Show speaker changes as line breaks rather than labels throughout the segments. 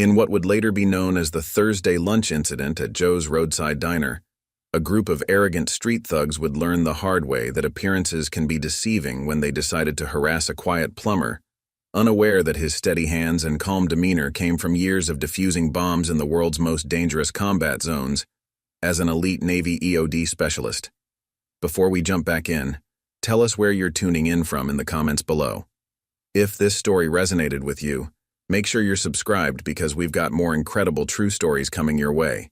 In what would later be known as the Thursday lunch incident at Joe's Roadside Diner, a group of arrogant street thugs would learn the hard way that appearances can be deceiving when they decided to harass a quiet plumber, unaware that his steady hands and calm demeanor came from years of defusing bombs in the world's most dangerous combat zones as an elite Navy EOD specialist. Before we jump back in, tell us where you're tuning in from in the comments below. If this story resonated with you, make sure you're subscribed because we've got more incredible true stories coming your way.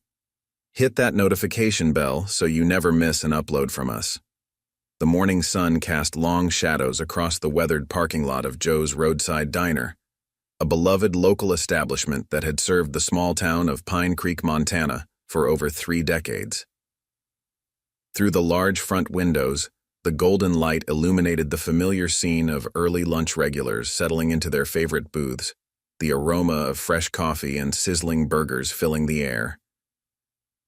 Hit that notification bell so you never miss an upload from us. The morning sun cast long shadows across the weathered parking lot of Joe's Roadside Diner, a beloved local establishment that had served the small town of Pine Creek, Montana, for over 3 decades. Through the large front windows, the golden light illuminated the familiar scene of early lunch regulars settling into their favorite booths, the aroma of fresh coffee and sizzling burgers filling the air.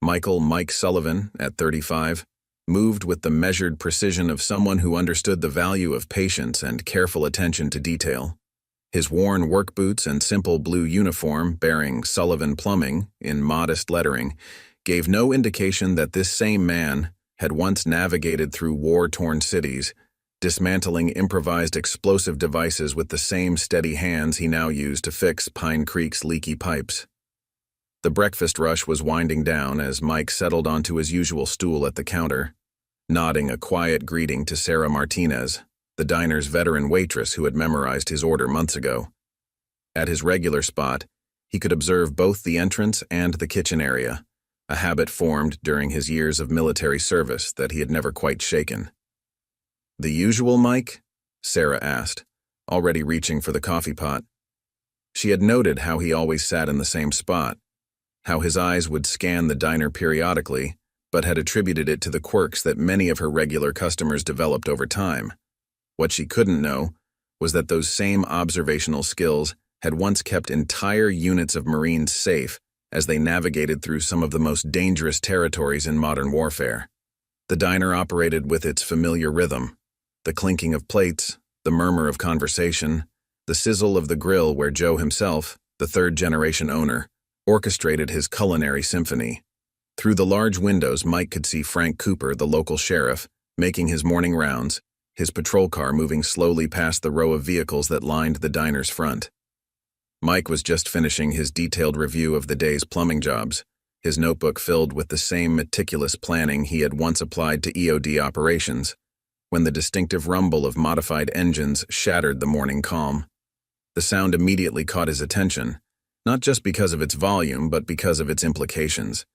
Mike Sullivan, at 35, moved with the measured precision of someone who understood the value of patience and careful attention to detail. His worn work boots and simple blue uniform bearing Sullivan Plumbing in modest lettering gave no indication that this same man had once navigated through war-torn cities, dismantling improvised explosive devices with the same steady hands he now used to fix Pine Creek's leaky pipes. The breakfast rush was winding down as Mike settled onto his usual stool at the counter, nodding a quiet greeting to Sarah Martinez, the diner's veteran waitress who had memorized his order months ago. At his regular spot, he could observe both the entrance and the kitchen area, a habit formed during his years of military service that he had never quite shaken. "The usual, Mike?" Sarah asked, already reaching for the coffee pot. She had noted how he always sat in the same spot, how his eyes would scan the diner periodically, but had attributed it to the quirks that many of her regular customers developed over time. What she couldn't know was that those same observational skills had once kept entire units of Marines safe as they navigated through some of the most dangerous territories in modern warfare. The diner operated with its familiar rhythm, the clinking of plates, the murmur of conversation, the sizzle of the grill where Joe himself, the third-generation owner, orchestrated his culinary symphony. Through the large windows, Mike could see Frank Cooper, the local sheriff, making his morning rounds, his patrol car moving slowly past the row of vehicles that lined the diner's front. Mike was just finishing his detailed review of the day's plumbing jobs, his notebook filled with the same meticulous planning he had once applied to EOD operations, when the distinctive rumble of modified engines shattered the morning calm. The sound immediately caught his attention, not just because of its volume, but because of its implications.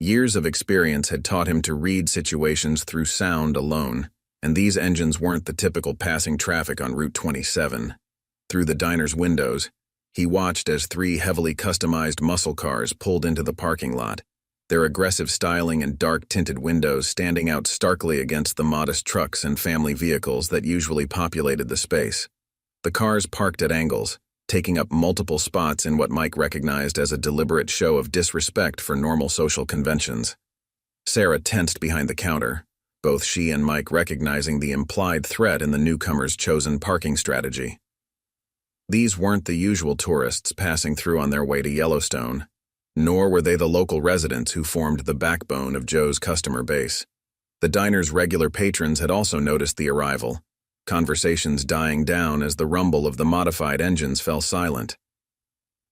Years of experience had taught him to read situations through sound alone, and these engines weren't the typical passing traffic on Route 27. Through the diner's windows, he watched as 3 heavily customized muscle cars pulled into the parking lot, their aggressive styling and dark-tinted windows standing out starkly against the modest trucks and family vehicles that usually populated the space. The cars parked at angles, taking up multiple spots in what Mike recognized as a deliberate show of disrespect for normal social conventions. Sarah tensed behind the counter, both she and Mike recognizing the implied threat in the newcomer's chosen parking strategy. These weren't the usual tourists passing through on their way to Yellowstone, nor were they the local residents who formed the backbone of Joe's customer base. The diner's regular patrons had also noticed the arrival, conversations dying down as the rumble of the modified engines fell silent.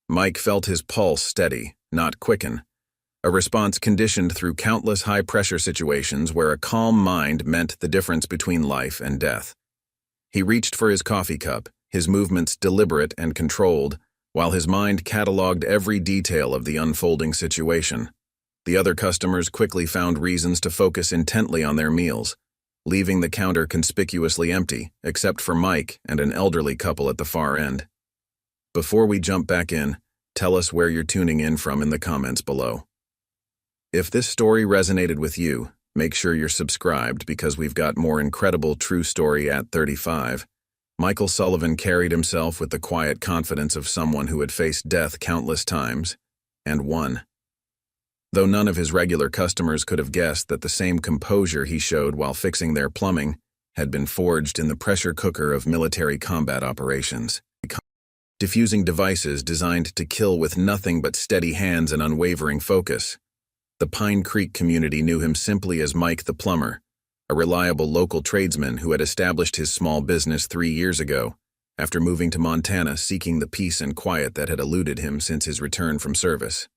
Mike felt his pulse steady, not quicken, a response conditioned through countless high-pressure situations where a calm mind meant the difference between life and death. He reached for his coffee cup, his movements deliberate and controlled, while his mind cataloged every detail of the unfolding situation. The other customers quickly found reasons to focus intently on their meals, leaving the counter conspicuously empty, except for Mike and an elderly couple at the far end. Before we jump back in, tell us where you're tuning in from in the comments below. If this story resonated with you, make sure you're subscribed because we've got more incredible true story at 35. Michael Sullivan carried himself with the quiet confidence of someone who had faced death countless times, and won. Though none of his regular customers could have guessed that the same composure he showed while fixing their plumbing had been forged in the pressure cooker of military combat operations. diffusing devices designed to kill with nothing but steady hands and unwavering focus. The Pine Creek community knew him simply as Mike the Plumber, a reliable local tradesman who had established his small business 3 years ago, after moving to Montana seeking the peace and quiet that had eluded him since his return from service.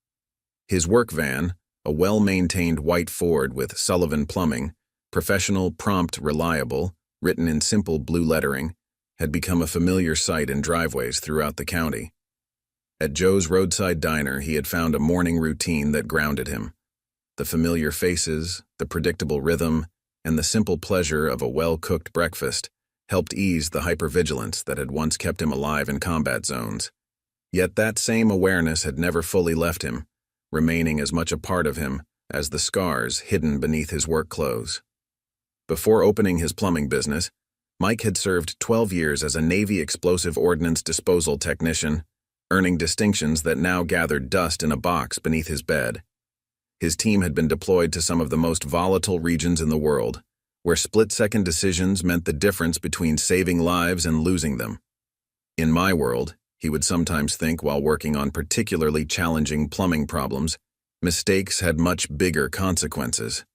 His work van, a well-maintained white Ford with Sullivan Plumbing, professional, prompt, reliable, written in simple blue lettering, had become a familiar sight in driveways throughout the county. At Joe's Roadside Diner, he had found a morning routine that grounded him. The familiar faces, the predictable rhythm, and the simple pleasure of a well-cooked breakfast helped ease the hypervigilance that had once kept him alive in combat zones. Yet that same awareness had never fully left him, remaining as much a part of him as the scars hidden beneath his work clothes. Before opening his plumbing business, Mike had served 12 years as a Navy explosive ordnance disposal technician, earning distinctions that now gathered dust in a box beneath his bed. His team had been deployed to some of the most volatile regions in the world, where split-second decisions meant the difference between saving lives and losing them. In my world, he would sometimes think while working on particularly challenging plumbing problems, mistakes had much bigger consequences.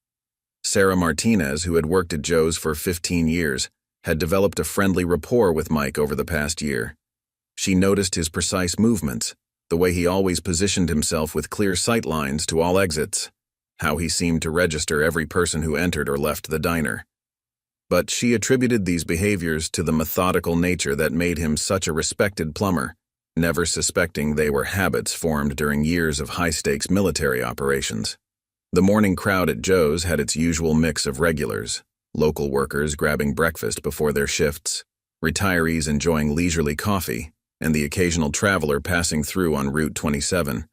Sarah Martinez, who had worked at Joe's for 15 years, had developed a friendly rapport with Mike over the past year. She noticed his precise movements, the way he always positioned himself with clear sight lines to all exits, how he seemed to register every person who entered or left the diner. But she attributed these behaviors to the methodical nature that made him such a respected plumber, never suspecting they were habits formed during years of high-stakes military operations. The morning crowd at Joe's had its usual mix of regulars, local workers grabbing breakfast before their shifts, retirees enjoying leisurely coffee, and the occasional traveler passing through on Route 27.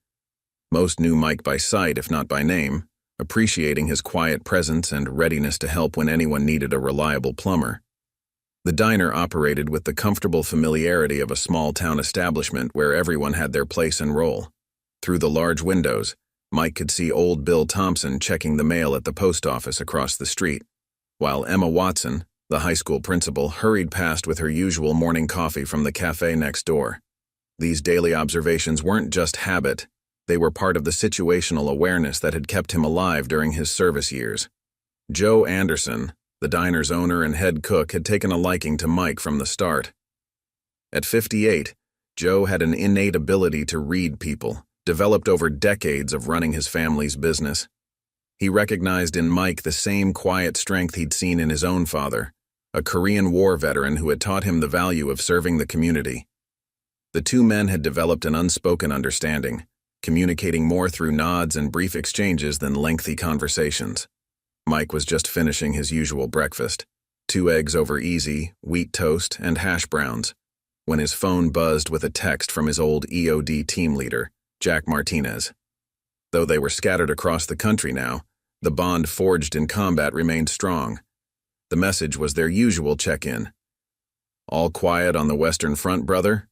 Most knew Mike by sight, if not by name, appreciating his quiet presence and readiness to help when anyone needed a reliable plumber. The diner operated with the comfortable familiarity of a small-town establishment where everyone had their place and role. Through the large windows, Mike could see old Bill Thompson checking the mail at the post office across the street, while Emma Watson, the high school principal, hurried past with her usual morning coffee from the cafe next door. These daily observations weren't just habit, they were part of the situational awareness that had kept him alive during his service years. Joe Anderson, the diner's owner and head cook, had taken a liking to Mike from the start. At 58, Joe had an innate ability to read people, developed over decades of running his family's business. He recognized in Mike the same quiet strength he'd seen in his own father, a Korean War veteran who had taught him the value of serving the community. The two men had developed an unspoken understanding, communicating more through nods and brief exchanges than lengthy conversations. Mike was just finishing his usual breakfast, 2 eggs over easy, wheat toast, and hash browns, when his phone buzzed with a text from his old EOD team leader, Jack Martinez. Though they were scattered across the country now, the bond forged in combat remained strong. The message was their usual check-in. "All quiet on the Western Front, brother?"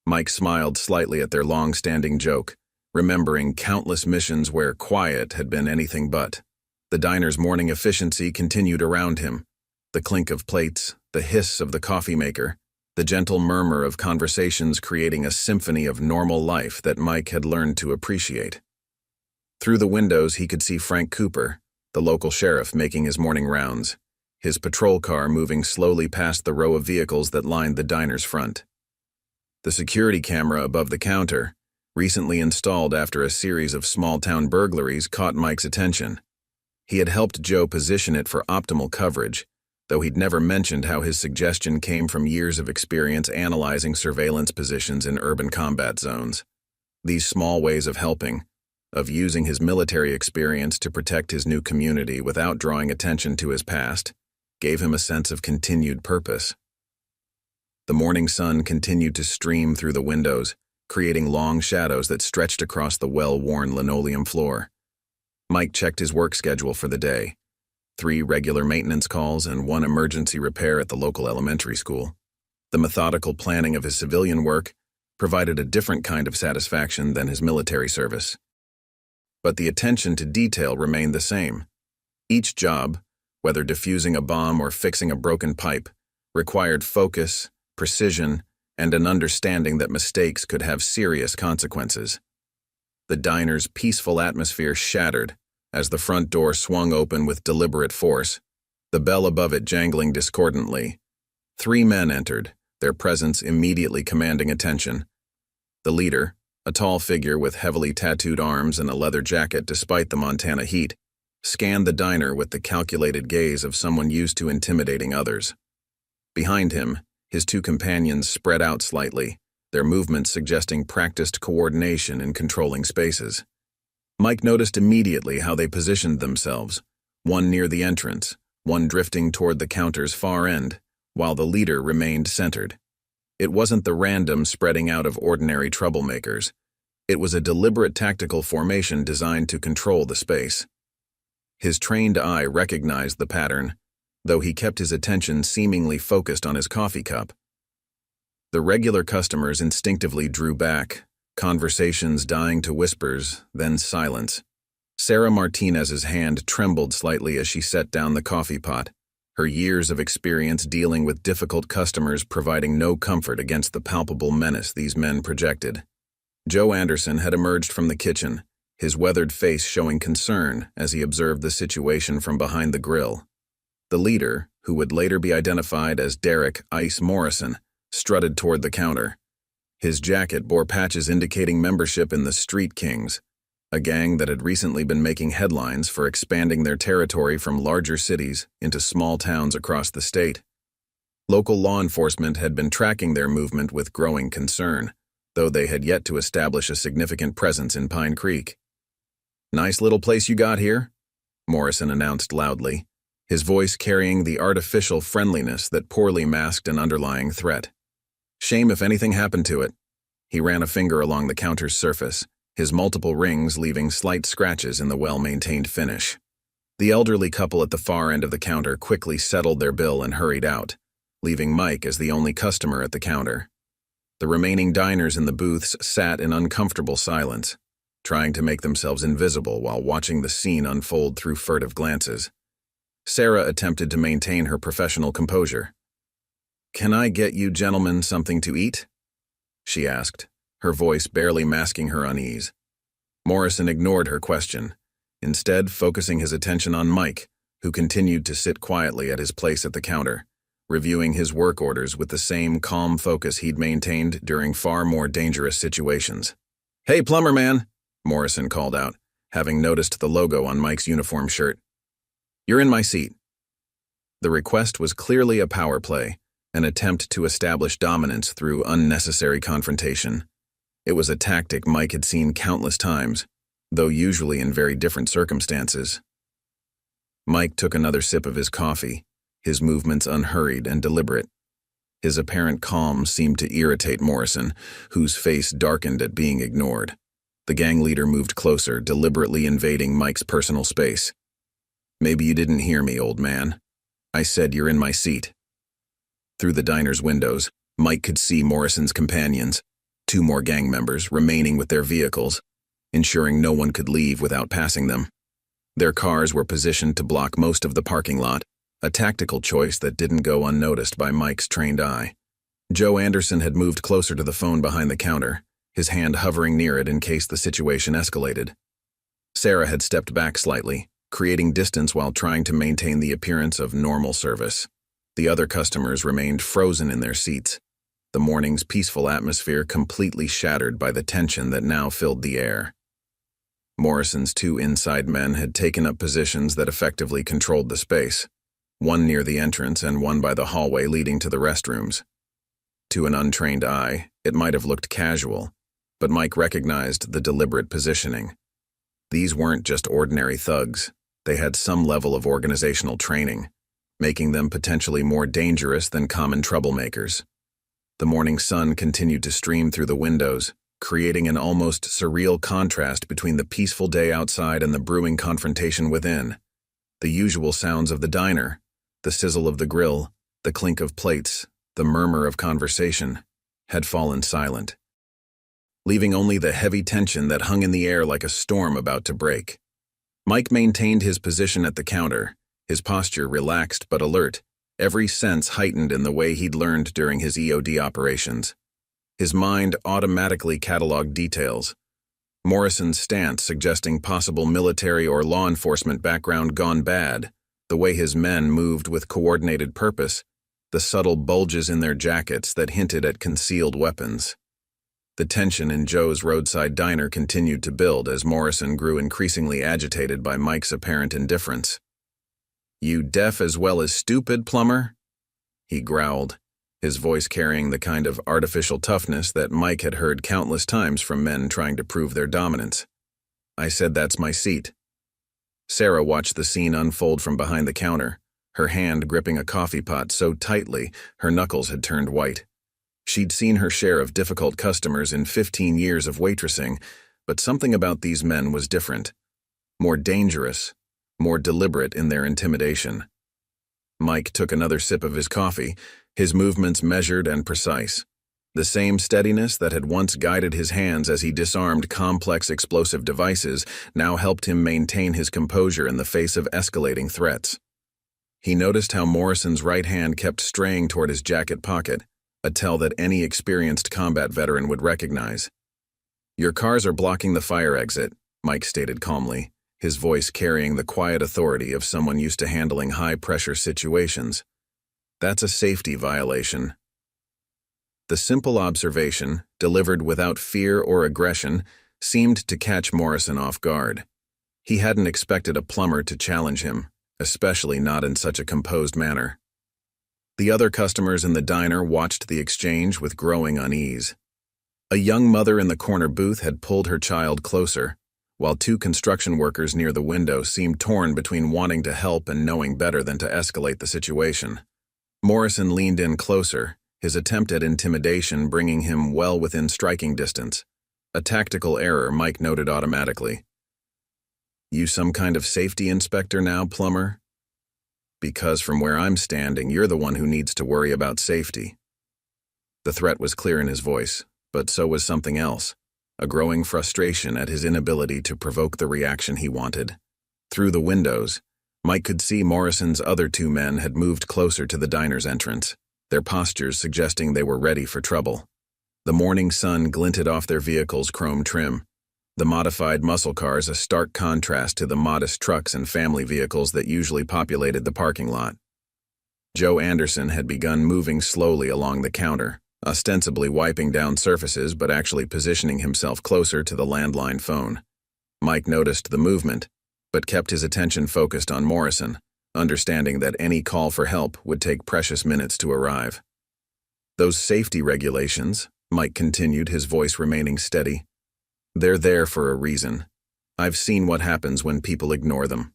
Mike smiled slightly at their long-standing joke, remembering countless missions where quiet had been anything but. The diner's morning efficiency continued around him. The clink of plates, the hiss of the coffee maker, the gentle murmur of conversations creating a symphony of normal life that Mike had learned to appreciate. Through the windows he could see Frank Cooper, the local sheriff, making his morning rounds, his patrol car moving slowly past the row of vehicles that lined the diner's front. The security camera above the counter, recently installed after a series of small-town burglaries, caught Mike's attention. He had helped Joe position it for optimal coverage, though he'd never mentioned how his suggestion came from years of experience analyzing surveillance positions in urban combat zones. These small ways of helping, of using his military experience to protect his new community without drawing attention to his past, gave him a sense of continued purpose. The morning sun continued to stream through the windows, creating long shadows that stretched across the well-worn linoleum floor. Mike checked his work schedule for the day: 3 regular maintenance calls and 1 emergency repair at the local elementary school. The methodical planning of his civilian work provided a different kind of satisfaction than his military service. But the attention to detail remained the same. Each job, whether defusing a bomb or fixing a broken pipe, required focus, precision, and an understanding that mistakes could have serious consequences. The diner's peaceful atmosphere shattered as the front door swung open with deliberate force, the bell above it jangling discordantly. 3 men entered, their presence immediately commanding attention. The leader, a tall figure with heavily tattooed arms and a leather jacket despite the Montana heat, scanned the diner with the calculated gaze of someone used to intimidating others. Behind him, his 2 companions spread out slightly, their movements suggesting practiced coordination in controlling spaces. Mike noticed immediately how they positioned themselves, one near the entrance, one drifting toward the counter's far end, while the leader remained centered. It wasn't the random spreading out of ordinary troublemakers. It was a deliberate tactical formation designed to control the space. His trained eye recognized the pattern, though he kept his attention seemingly focused on his coffee cup. The regular customers instinctively drew back, conversations dying to whispers, then silence. Sarah Martinez's hand trembled slightly as she set down the coffee pot, her years of experience dealing with difficult customers providing no comfort against the palpable menace these men projected. Joe Anderson had emerged from the kitchen, his weathered face showing concern as he observed the situation from behind the grill. The leader, who would later be identified as Derek "Ice" Morrison, strutted toward the counter. His jacket bore patches indicating membership in the Street Kings, a gang that had recently been making headlines for expanding their territory from larger cities into small towns across the state. Local law enforcement had been tracking their movement with growing concern, though they had yet to establish a significant presence in Pine Creek. "Nice little place you got here," Morrison announced loudly, his voice carrying the artificial friendliness that poorly masked an underlying threat. "Shame if anything happened to it." He ran a finger along the counter's surface, his multiple rings leaving slight scratches in the well-maintained finish. The elderly couple at the far end of the counter quickly settled their bill and hurried out, leaving Mike as the only customer at the counter. The remaining diners in the booths sat in uncomfortable silence, trying to make themselves invisible while watching the scene unfold through furtive glances. Sarah attempted to maintain her professional composure. "Can I get you gentlemen something to eat?" she asked, her voice barely masking her unease. Morrison ignored her question, instead focusing his attention on Mike, who continued to sit quietly at his place at the counter, reviewing his work orders with the same calm focus he'd maintained during far more dangerous situations. "Hey, Plumber man," Morrison called out, having noticed the logo on Mike's uniform shirt. "You're in my seat." The request was clearly a power play, an attempt to establish dominance through unnecessary confrontation. It was a tactic Mike had seen countless times, though usually in very different circumstances. Mike took another sip of his coffee, his movements unhurried and deliberate. His apparent calm seemed to irritate Morrison, whose face darkened at being ignored. The gang leader moved closer, deliberately invading Mike's personal space. "Maybe you didn't hear me, old man. I said you're in my seat." Through the diner's windows, Mike could see Morrison's companions, 2 more gang members, remaining with their vehicles, ensuring no one could leave without passing them. Their cars were positioned to block most of the parking lot, a tactical choice that didn't go unnoticed by Mike's trained eye. Joe Anderson had moved closer to the phone behind the counter, his hand hovering near it in case the situation escalated. Sarah had stepped back slightly, creating distance while trying to maintain the appearance of normal service. The other customers remained frozen in their seats, the morning's peaceful atmosphere completely shattered by the tension that now filled the air. Morrison's 2 inside men had taken up positions that effectively controlled the space, one near the entrance and one by the hallway leading to the restrooms. To an untrained eye, it might have looked casual, but Mike recognized the deliberate positioning. These weren't just ordinary thugs. They had some level of organizational training, making them potentially more dangerous than common troublemakers. The morning sun continued to stream through the windows, creating an almost surreal contrast between the peaceful day outside and the brewing confrontation within. The usual sounds of the diner, the sizzle of the grill, the clink of plates, the murmur of conversation, had fallen silent, leaving only the heavy tension that hung in the air like a storm about to break. Mike maintained his position at the counter, his posture relaxed but alert, every sense heightened in the way he'd learned during his EOD operations. His mind automatically cataloged details. Morrison's stance suggesting possible military or law enforcement background gone bad, the way his men moved with coordinated purpose, the subtle bulges in their jackets that hinted at concealed weapons. The tension in Joe's roadside diner continued to build as Morrison grew increasingly agitated by Mike's apparent indifference. "You deaf as well as stupid, Plumber?" he growled, his voice carrying the kind of artificial toughness that Mike had heard countless times from men trying to prove their dominance. "I said that's my seat." Sarah watched the scene unfold from behind the counter, her hand gripping a coffee pot so tightly her knuckles had turned white. She'd seen her share of difficult customers in 15 years of waitressing, but something about these men was different. More dangerous, more deliberate in their intimidation. Mike took another sip of his coffee, his movements measured and precise. The same steadiness that had once guided his hands as he disarmed complex explosive devices now helped him maintain his composure in the face of escalating threats. He noticed how Morrison's right hand kept straying toward his jacket pocket, a tell that any experienced combat veteran would recognize. "Your cars are blocking the fire exit," Mike stated calmly, his voice carrying the quiet authority of someone used to handling high-pressure situations. "That's a safety violation." The simple observation, delivered without fear or aggression, seemed to catch Morrison off guard. He hadn't expected a plumber to challenge him, especially not in such a composed manner. The other customers in the diner watched the exchange with growing unease. A young mother in the corner booth had pulled her child closer, while two construction workers near the window seemed torn between wanting to help and knowing better than to escalate the situation. Morrison leaned in closer, his attempt at intimidation bringing him well within striking distance. A tactical error Mike noted automatically. "You some kind of safety inspector now, Plumber? Because from where I'm standing, you're the one who needs to worry about safety." The threat was clear in his voice, but so was something else, a growing frustration at his inability to provoke the reaction he wanted. Through the windows, Mike could see Morrison's other two men had moved closer to the diner's entrance, their postures suggesting they were ready for trouble. The morning sun glinted off their vehicles' chrome trim, the modified muscle cars a stark contrast to the modest trucks and family vehicles that usually populated the parking lot. Joe Anderson had begun moving slowly along the counter, ostensibly wiping down surfaces but actually positioning himself closer to the landline phone. Mike noticed the movement, but kept his attention focused on Morrison, understanding that any call for help would take precious minutes to arrive. "Those safety regulations," Mike continued, his voice remaining steady, "they're there for a reason. I've seen what happens when people ignore them."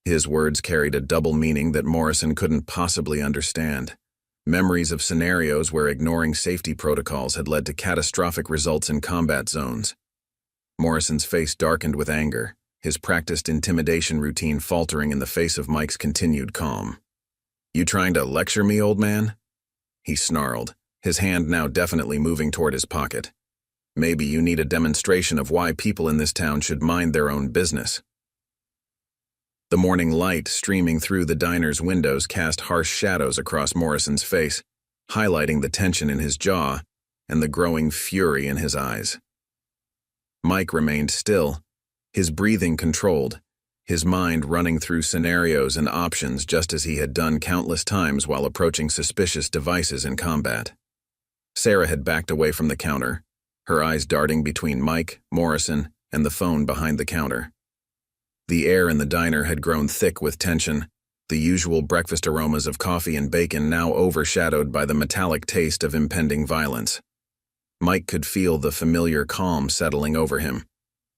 His words carried a double meaning that Morrison couldn't possibly understand. Memories of scenarios where ignoring safety protocols had led to catastrophic results in combat zones. Morrison's face darkened with anger, his practiced intimidation routine faltering in the face of Mike's continued calm. "You trying to lecture me, old man?" he snarled, his hand now definitely moving toward his pocket. "Maybe you need a demonstration of why people in this town should mind their own business." The morning light streaming through the diner's windows cast harsh shadows across Morrison's face, highlighting the tension in his jaw and the growing fury in his eyes. Mike remained still, his breathing controlled, his mind running through scenarios and options just as he had done countless times while approaching suspicious devices in combat. Sarah had backed away from the counter, her eyes darting between Mike, Morrison, and the phone behind the counter. The air in the diner had grown thick with tension, the usual breakfast aromas of coffee and bacon now overshadowed by the metallic taste of impending violence. Mike could feel the familiar calm settling over him,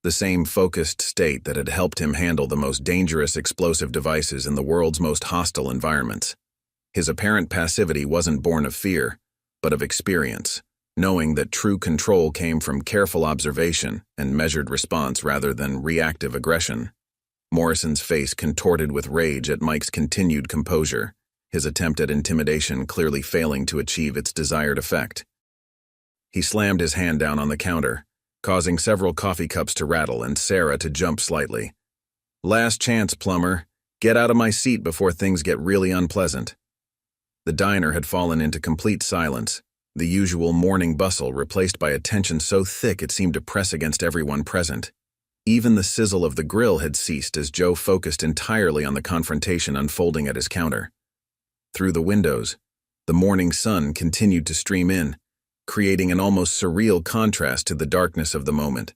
the same focused state that had helped him handle the most dangerous explosive devices in the world's most hostile environments. His apparent passivity wasn't born of fear, but of experience, knowing that true control came from careful observation and measured response rather than reactive aggression. Morrison's face contorted with rage at Mike's continued composure, his attempt at intimidation clearly failing to achieve its desired effect. He slammed his hand down on the counter, causing several coffee cups to rattle and Sarah to jump slightly. "Last chance, Plumber. Get out of my seat before things get really unpleasant." The diner had fallen into complete silence, the usual morning bustle replaced by a tension so thick it seemed to press against everyone present. Even the sizzle of the grill had ceased as Joe focused entirely on the confrontation unfolding at his counter. Through the windows, the morning sun continued to stream in, creating an almost surreal contrast to the darkness of the moment.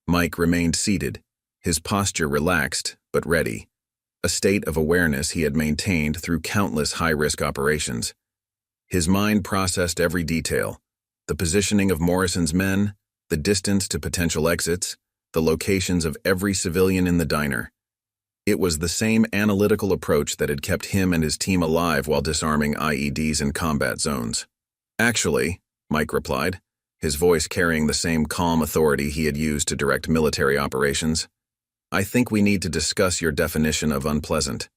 Mike remained seated, his posture relaxed but ready, a state of awareness he had maintained through countless high-risk operations. His mind processed every detail: the positioning of Morrison's men, the distance to potential exits, the locations of every civilian in the diner. It was the same analytical approach that had kept him and his team alive while disarming IEDs in combat zones. "Actually," Mike replied, his voice carrying the same calm authority he had used to direct military operations, "I think we need to discuss your definition of unpleasant."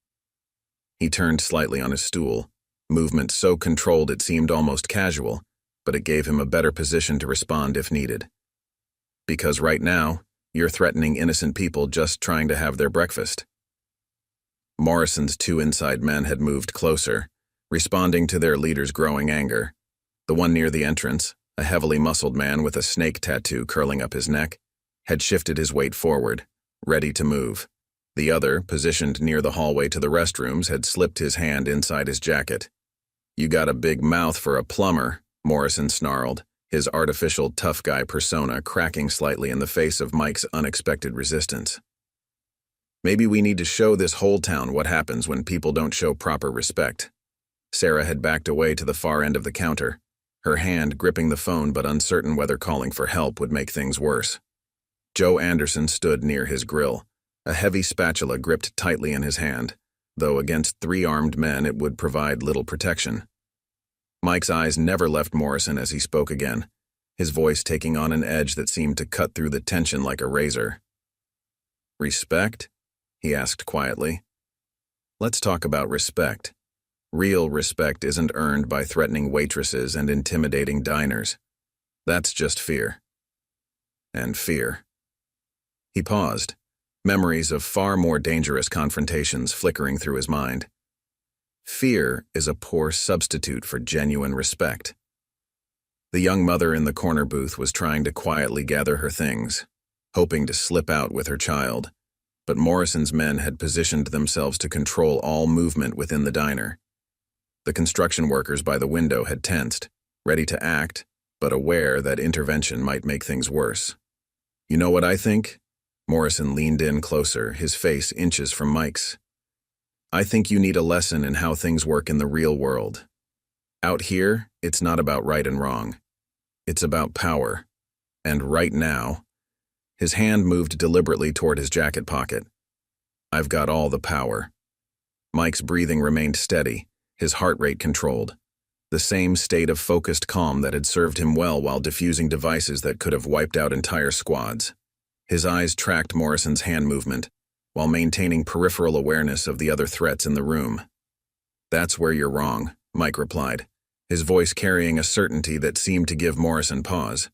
He turned slightly on his stool, movement so controlled it seemed almost casual, but it gave him a better position to respond if needed. "Because right now, you're threatening innocent people just trying to have their breakfast." Morrison's two inside men had moved closer, responding to their leader's growing anger. The one near the entrance, a heavily muscled man with a snake tattoo curling up his neck, had shifted his weight forward, ready to move. The other, positioned near the hallway to the restrooms, had slipped his hand inside his jacket. "You got a big mouth for a plumber," Morrison snarled, his artificial tough guy persona cracking slightly in the face of Mike's unexpected resistance. "Maybe we need to show this whole town what happens when people don't show proper respect." Sarah had backed away to the far end of the counter, her hand gripping the phone but uncertain whether calling for help would make things worse. Joe Anderson stood near his grill, a heavy spatula gripped tightly in his hand, though against three armed men it would provide little protection. Mike's eyes never left Morrison as he spoke again, his voice taking on an edge that seemed to cut through the tension like a razor. "Respect?" he asked quietly. "Let's talk about respect. Real respect isn't earned by threatening waitresses and intimidating diners. That's just fear. And fear." He paused, memories of far more dangerous confrontations flickering through his mind. Fear is a poor substitute for genuine respect. The young mother in the corner booth was trying to quietly gather her things, hoping to slip out with her child, but Morrison's men had positioned themselves to control all movement within the diner. The construction workers by the window had tensed, ready to act, but aware that intervention might make things worse. "You know what I think?" Morrison leaned in closer, his face inches from Mike's. "I think you need a lesson in how things work in the real world. Out here, it's not about right and wrong. It's about power. And right now," his hand moved deliberately toward his jacket pocket, "I've got all the power." Mike's breathing remained steady, his heart rate controlled, the same state of focused calm that had served him well while defusing devices that could have wiped out entire squads. His eyes tracked Morrison's hand movement, while maintaining peripheral awareness of the other threats in the room. "That's where you're wrong," Mike replied, his voice carrying a certainty that seemed to give Morrison pause.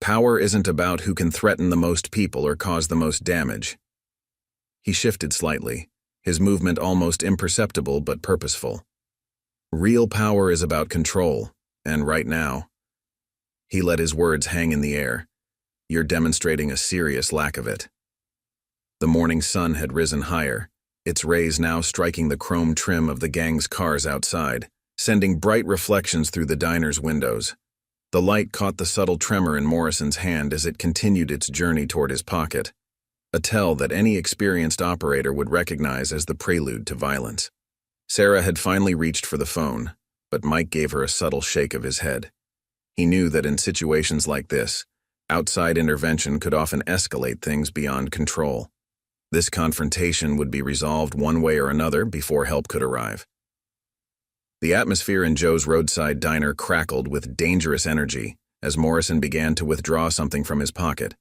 "Power isn't about who can threaten the most people or cause the most damage." He shifted slightly, his movement almost imperceptible but purposeful. "Real power is about control, and right now," he let his words hang in the air, "you're demonstrating a serious lack of it." The morning sun had risen higher, its rays now striking the chrome trim of the gang's cars outside, sending bright reflections through the diner's windows. The light caught the subtle tremor in Morrison's hand as it continued its journey toward his pocket, a tell that any experienced operator would recognize as the prelude to violence. Sarah had finally reached for the phone, but Mike gave her a subtle shake of his head. He knew that in situations like this, outside intervention could often escalate things beyond control. This confrontation would be resolved one way or another before help could arrive. The atmosphere in Joe's roadside diner crackled with dangerous energy as Morrison began to withdraw something from his pocket.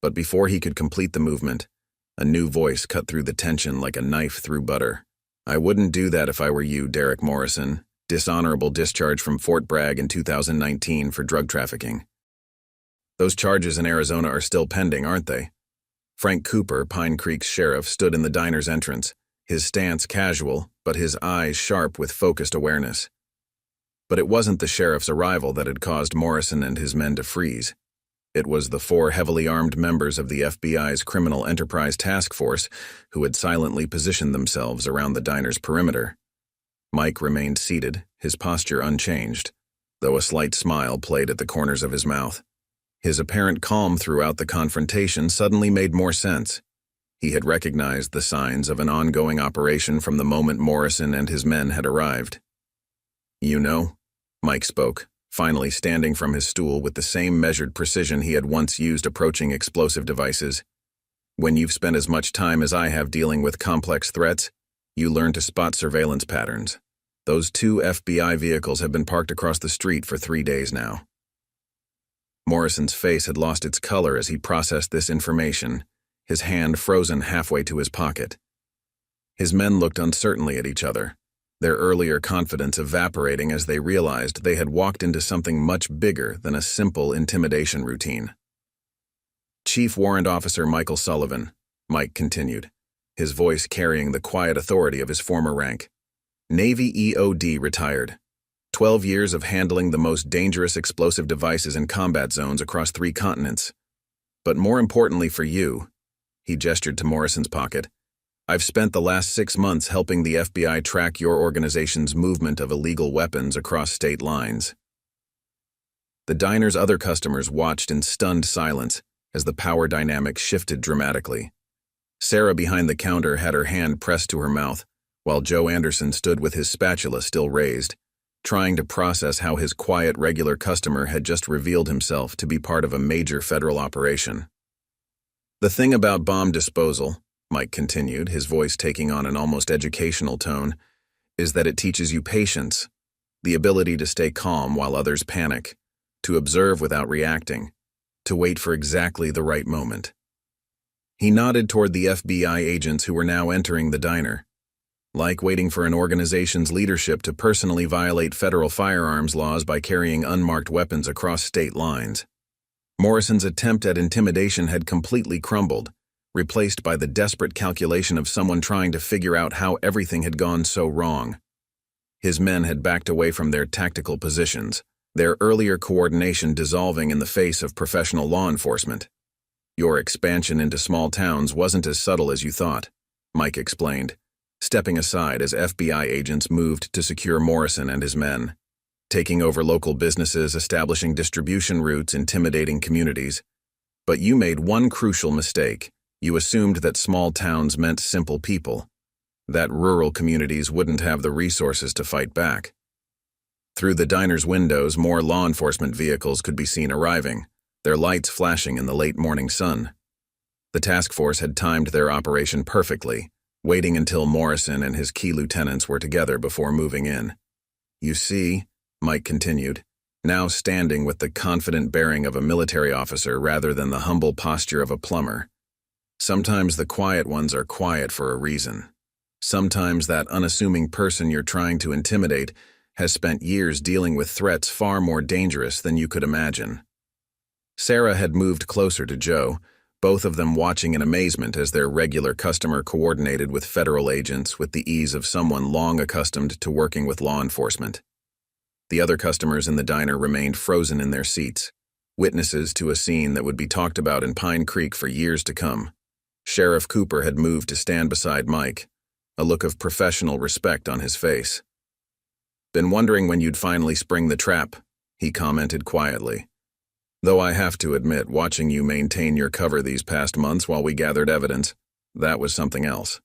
But before he could complete the movement, a new voice cut through the tension like a knife through butter. "I wouldn't do that if I were you, Derek Morrison. Dishonorable discharge from Fort Bragg in 2019 for drug trafficking. Those charges in Arizona are still pending, aren't they?" Frank Cooper, Pine Creek's sheriff, stood in the diner's entrance, his stance casual, but his eyes sharp with focused awareness. But it wasn't the sheriff's arrival that had caused Morrison and his men to freeze. It was the 4 heavily armed members of the FBI's Criminal Enterprise Task Force who had silently positioned themselves around the diner's perimeter. Mike remained seated, his posture unchanged, though a slight smile played at the corners of his mouth. His apparent calm throughout the confrontation suddenly made more sense. He had recognized the signs of an ongoing operation from the moment Morrison and his men had arrived. "You know," Mike spoke, finally standing from his stool with the same measured precision he had once used approaching explosive devices. "When you've spent as much time as I have dealing with complex threats, you learn to spot surveillance patterns. Those 2 FBI vehicles have been parked across the street for 3 days now." Morrison's face had lost its color as he processed this information, his hand frozen halfway to his pocket. His men looked uncertainly at each other, their earlier confidence evaporating as they realized they had walked into something much bigger than a simple intimidation routine. "Chief Warrant Officer Michael Sullivan," Mike continued, his voice carrying the quiet authority of his former rank. "Navy EOD retired. 12 years of handling the most dangerous explosive devices in combat zones across 3 continents. But more importantly for you," he gestured to Morrison's pocket, "I've spent the last 6 months helping the FBI track your organization's movement of illegal weapons across state lines." The diner's other customers watched in stunned silence as the power dynamic shifted dramatically. Sarah behind the counter had her hand pressed to her mouth, while Joe Anderson stood with his spatula still raised, trying to process how his quiet, regular customer had just revealed himself to be part of a major federal operation. "The thing about bomb disposal," Mike continued, his voice taking on an almost educational tone, "is that it teaches you patience, the ability to stay calm while others panic, to observe without reacting, to wait for exactly the right moment." He nodded toward the FBI agents who were now entering the diner. "Like waiting for an organization's leadership to personally violate federal firearms laws by carrying unmarked weapons across state lines." Morrison's attempt at intimidation had completely crumbled, replaced by the desperate calculation of someone trying to figure out how everything had gone so wrong. His men had backed away from their tactical positions, their earlier coordination dissolving in the face of professional law enforcement. "Your expansion into small towns wasn't as subtle as you thought," Mike explained, stepping aside as FBI agents moved to secure Morrison and his men. "Taking over local businesses, establishing distribution routes, intimidating communities. But you made one crucial mistake. You assumed that small towns meant simple people, that rural communities wouldn't have the resources to fight back." Through the diner's windows, more law enforcement vehicles could be seen arriving, their lights flashing in the late morning sun. The task force had timed their operation perfectly, waiting until Morrison and his key lieutenants were together before moving in. "You see," Mike continued, now standing with the confident bearing of a military officer rather than the humble posture of a plumber, "sometimes the quiet ones are quiet for a reason. Sometimes that unassuming person you're trying to intimidate has spent years dealing with threats far more dangerous than you could imagine." Sarah had moved closer to Joe, both of them watching in amazement as their regular customer coordinated with federal agents with the ease of someone long accustomed to working with law enforcement. The other customers in the diner remained frozen in their seats, witnesses to a scene that would be talked about in Pine Creek for years to come. Sheriff Cooper had moved to stand beside Mike, a look of professional respect on his face. "Been wondering when you'd finally spring the trap," he commented quietly. "Though I have to admit, watching you maintain your cover these past months while we gathered evidence, that was something else."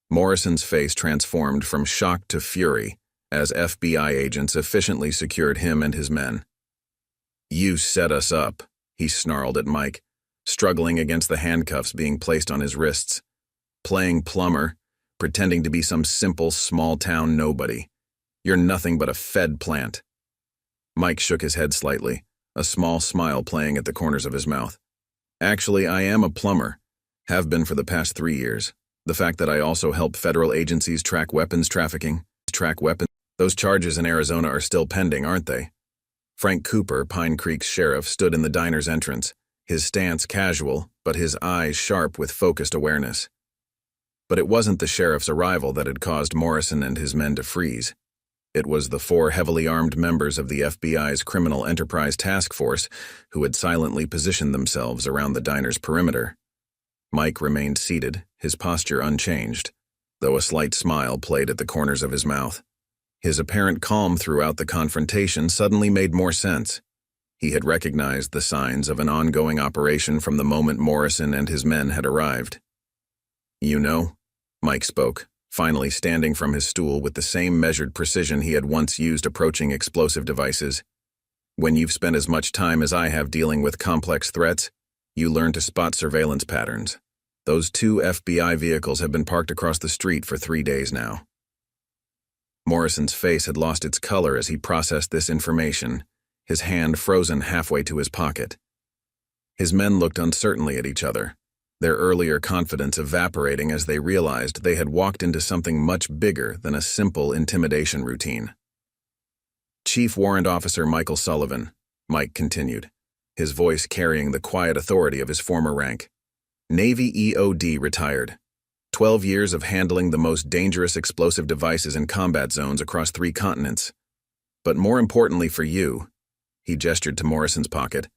Morrison's face transformed from shock to fury as FBI agents efficiently secured him and his men. "You set us up," he snarled at Mike, struggling against the handcuffs being placed on his wrists. "Playing plumber, pretending to be some simple small-town nobody. You're nothing but a Fed plant." Mike shook his head slightly, a small smile playing at the corners of his mouth. "Actually, I am a plumber. Have been for the past 3 years. The fact that I also help federal agencies track weapons trafficking, those charges in Arizona are still pending, aren't they?" Frank Cooper, Pine Creek's sheriff, stood in the diner's entrance, his stance casual, but his eyes sharp with focused awareness. But it wasn't the sheriff's arrival that had caused Morrison and his men to freeze. It was the 4 heavily armed members of the FBI's Criminal Enterprise Task Force who had silently positioned themselves around the diner's perimeter. Mike remained seated, his posture unchanged, though a slight smile played at the corners of his mouth. His apparent calm throughout the confrontation suddenly made more sense. He had recognized the signs of an ongoing operation from the moment Morrison and his men had arrived. "You know," Mike spoke, finally standing from his stool with the same measured precision he had once used approaching explosive devices. "When you've spent as much time as I have dealing with complex threats, you learn to spot surveillance patterns. Those 2 FBI vehicles have been parked across the street for 3 days now." Morrison's face had lost its color as he processed this information, his hand frozen halfway to his pocket. His men looked uncertainly at each other, their earlier confidence evaporating as they realized they had walked into something much bigger than a simple intimidation routine. "Chief Warrant Officer Michael Sullivan," Mike continued, his voice carrying the quiet authority of his former rank. "Navy EOD retired. 12 years of handling the most dangerous explosive devices in combat zones across 3 continents. But more importantly for you," he gestured to Morrison's pocket,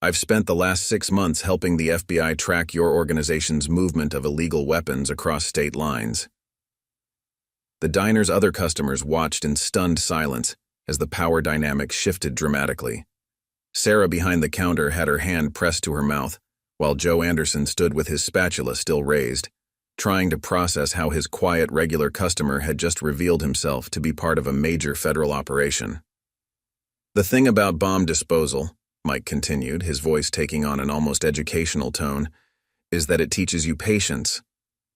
"I've spent the last 6 months helping the FBI track your organization's movement of illegal weapons across state lines." The diner's other customers watched in stunned silence as the power dynamic shifted dramatically. Sarah behind the counter had her hand pressed to her mouth, while Joe Anderson stood with his spatula still raised, trying to process how his quiet, regular customer had just revealed himself to be part of a major federal operation. "The thing about bomb disposal," Mike continued, his voice taking on an almost educational tone, "is that it teaches you patience,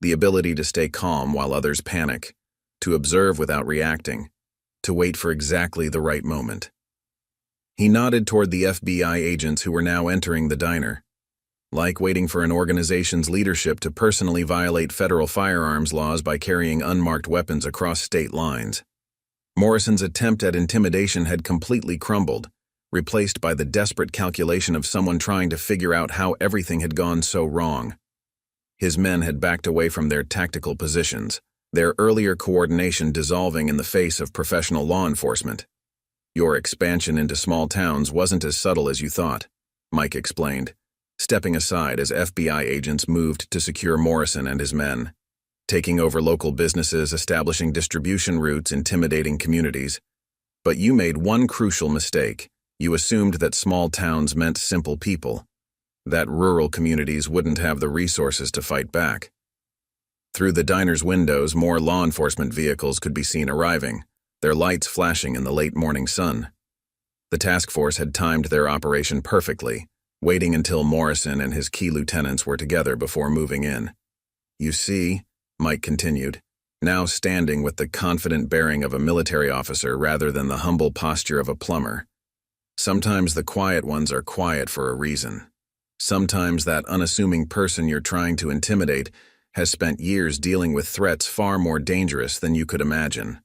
the ability to stay calm while others panic, to observe without reacting, to wait for exactly the right moment." He nodded toward the FBI agents who were now entering the diner. "Like waiting for an organization's leadership to personally violate federal firearms laws by carrying unmarked weapons across state lines." Morrison's attempt at intimidation had completely crumbled, replaced by the desperate calculation of someone trying to figure out how everything had gone so wrong. His men had backed away from their tactical positions, their earlier coordination dissolving in the face of professional law enforcement. "Your expansion into small towns wasn't as subtle as you thought," Mike explained, stepping aside as FBI agents moved to secure Morrison and his men, taking over local businesses, establishing distribution routes, intimidating communities. "But you made one crucial mistake. You assumed that small towns meant simple people, that rural communities wouldn't have the resources to fight back." Through the diner's windows, more law enforcement vehicles could be seen arriving, their lights flashing in the late morning sun. The task force had timed their operation perfectly, waiting until Morrison and his key lieutenants were together before moving in. "You see," Mike continued, now standing with the confident bearing of a military officer rather than the humble posture of a plumber, "sometimes the quiet ones are quiet for a reason. Sometimes that unassuming person you're trying to intimidate has spent years dealing with threats far more dangerous than you could imagine."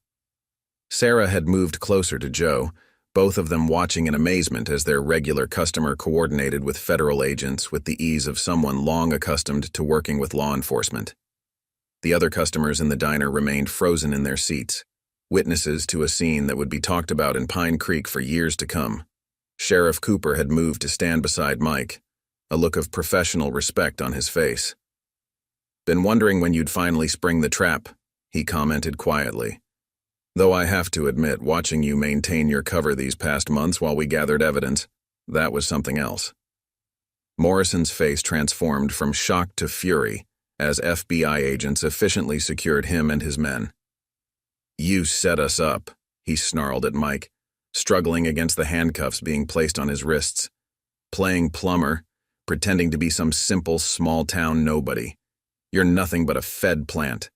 Sarah had moved closer to Joe, both of them watching in amazement as their regular customer coordinated with federal agents with the ease of someone long accustomed to working with law enforcement. The other customers in the diner remained frozen in their seats, witnesses to a scene that would be talked about in Pine Creek for years to come. Sheriff Cooper had moved to stand beside Mike, a look of professional respect on his face. "Been wondering when you'd finally spring the trap," he commented quietly. "Though I have to admit, watching you maintain your cover these past months while we gathered evidence, that was something else." Morrison's face transformed from shock to fury as FBI agents efficiently secured him and his men. "You set us up," he snarled at Mike, struggling against the handcuffs being placed on his wrists. "Playing plumber, pretending to be some simple small-town nobody. You're nothing but a Fed plant."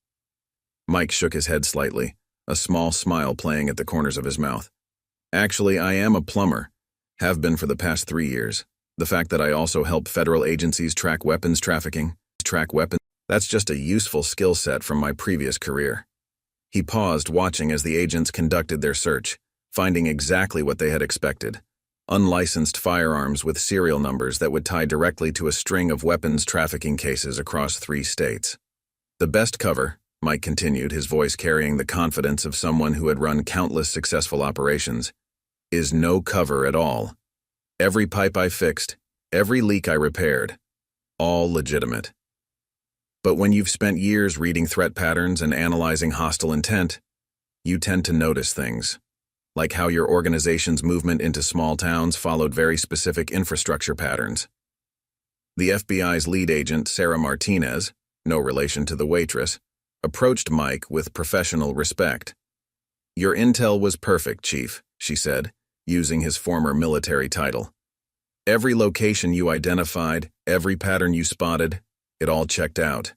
Mike shook his head slightly, a small smile playing at the corners of his mouth. "Actually, I am a plumber. Have been for the past 3 years. The fact that I also help federal agencies track weapons trafficking, that's just a useful skill set from my previous career." He paused, watching as the agents conducted their search, finding exactly what they had expected: unlicensed firearms with serial numbers that would tie directly to a string of weapons trafficking cases across 3 states. "The best cover," Mike continued, his voice carrying the confidence of someone who had run countless successful operations, is no cover at all. Every pipe I fixed, every leak I repaired, all legitimate. But when you've spent years reading threat patterns and analyzing hostile intent, you tend to notice things, like how your organization's movement into small towns followed very specific infrastructure patterns. The FBI's lead agent, Sarah Martinez, no relation to the waitress, approached Mike with professional respect. "Your intel was perfect, Chief," she said, using his former military title. "Every location you identified, every pattern you spotted, it all checked out.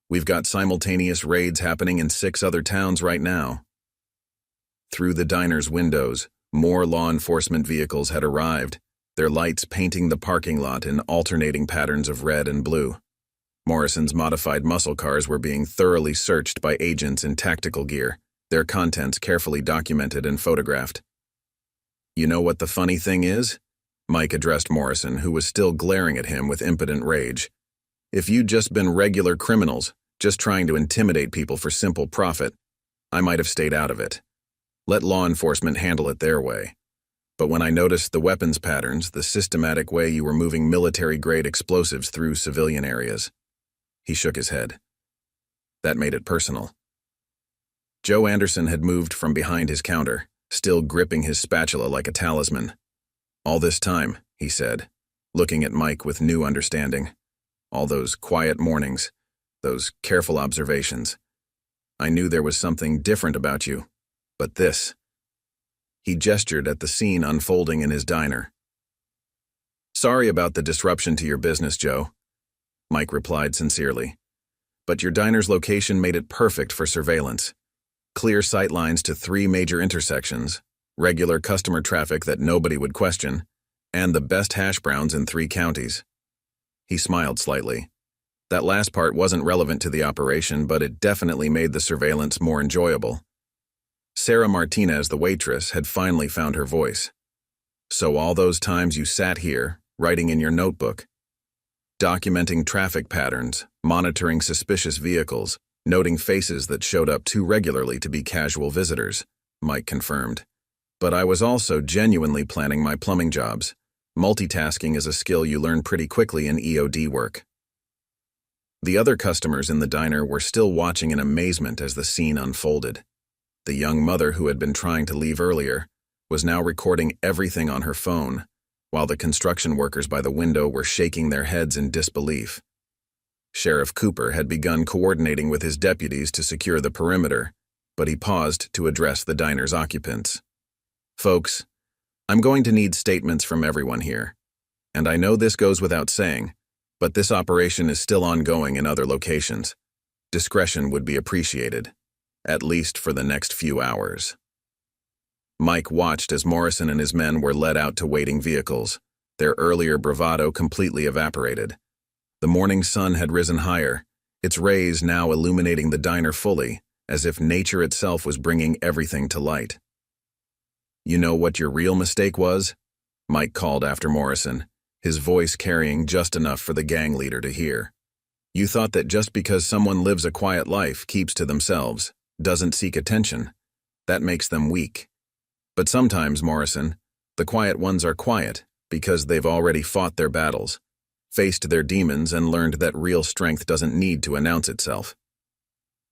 We've got simultaneous raids happening in 6 other towns right now." Through the diner's windows, more law enforcement vehicles had arrived, their lights painting the parking lot in alternating patterns of red and blue. Morrison's modified muscle cars were being thoroughly searched by agents in tactical gear, their contents carefully documented and photographed. "You know what the funny thing is?" Mike addressed Morrison, who was still glaring at him with impotent rage. "If you'd just been regular criminals, just trying to intimidate people for simple profit, I might have stayed out of it. Let law enforcement handle it their way. But when I noticed the weapons patterns, the systematic way you were moving military-grade explosives through civilian areas," he shook his head. "That made it personal." Joe Anderson had moved from behind his counter, still gripping his spatula like a talisman. "All this time," he said, looking at Mike with new understanding. "All those quiet mornings, those careful observations. I knew there was something different about you. But this..." He gestured at the scene unfolding in his diner. "Sorry about the disruption to your business, Joe," Mike replied sincerely. "But your diner's location made it perfect for surveillance. Clear sight lines to 3 major intersections, regular customer traffic that nobody would question, and the best hash browns in 3 counties." He smiled slightly. That last part wasn't relevant to the operation, but it definitely made the surveillance more enjoyable. Sarah Martinez, the waitress, had finally found her voice. "So all those times you sat here, writing in your notebook, documenting traffic patterns, monitoring suspicious vehicles, noting faces that showed up too regularly to be casual visitors," Mike confirmed. "But I was also genuinely planning my plumbing jobs. Multitasking is a skill you learn pretty quickly in EOD work." The other customers in the diner were still watching in amazement as the scene unfolded. The young mother who had been trying to leave earlier was now recording everything on her phone, while the construction workers by the window were shaking their heads in disbelief. Sheriff Cooper had begun coordinating with his deputies to secure the perimeter, but he paused to address the diner's occupants. "Folks, I'm going to need statements from everyone here. And I know this goes without saying, but this operation is still ongoing in other locations. Discretion would be appreciated, at least for the next few hours." Mike watched as Morrison and his men were led out to waiting vehicles, their earlier bravado completely evaporated. The morning sun had risen higher, its rays now illuminating the diner fully, as if nature itself was bringing everything to light. "You know what your real mistake was?" Mike called after Morrison, his voice carrying just enough for the gang leader to hear. "You thought that just because someone lives a quiet life, keeps to themselves, doesn't seek attention, that makes them weak. But sometimes, Morrison, the quiet ones are quiet because they've already fought their battles, faced their demons, and learned that real strength doesn't need to announce itself."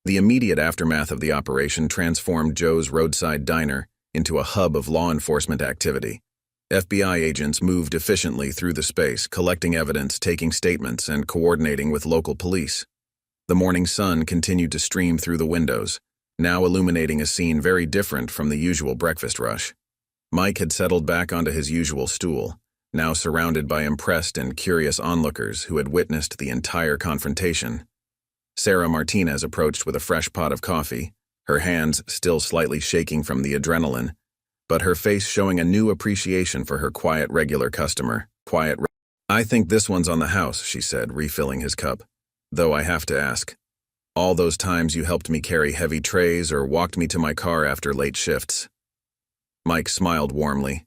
The immediate aftermath of the operation transformed Joe's Roadside diner into a hub of law enforcement activity. FBI agents moved efficiently through the space, collecting evidence, taking statements, and coordinating with local police. The morning sun continued to stream through the windows, now illuminating a scene very different from the usual breakfast rush. Mike had settled back onto his usual stool, now surrounded by impressed and curious onlookers who had witnessed the entire confrontation. Sarah Martinez approached with a fresh pot of coffee, her hands still slightly shaking from the adrenaline, but her face showing a new appreciation for her quiet regular customer. "I think this one's on the house," she said, refilling his cup. "Though I have to ask, all those times you helped me carry heavy trays or walked me to my car after late shifts?" Mike smiled warmly.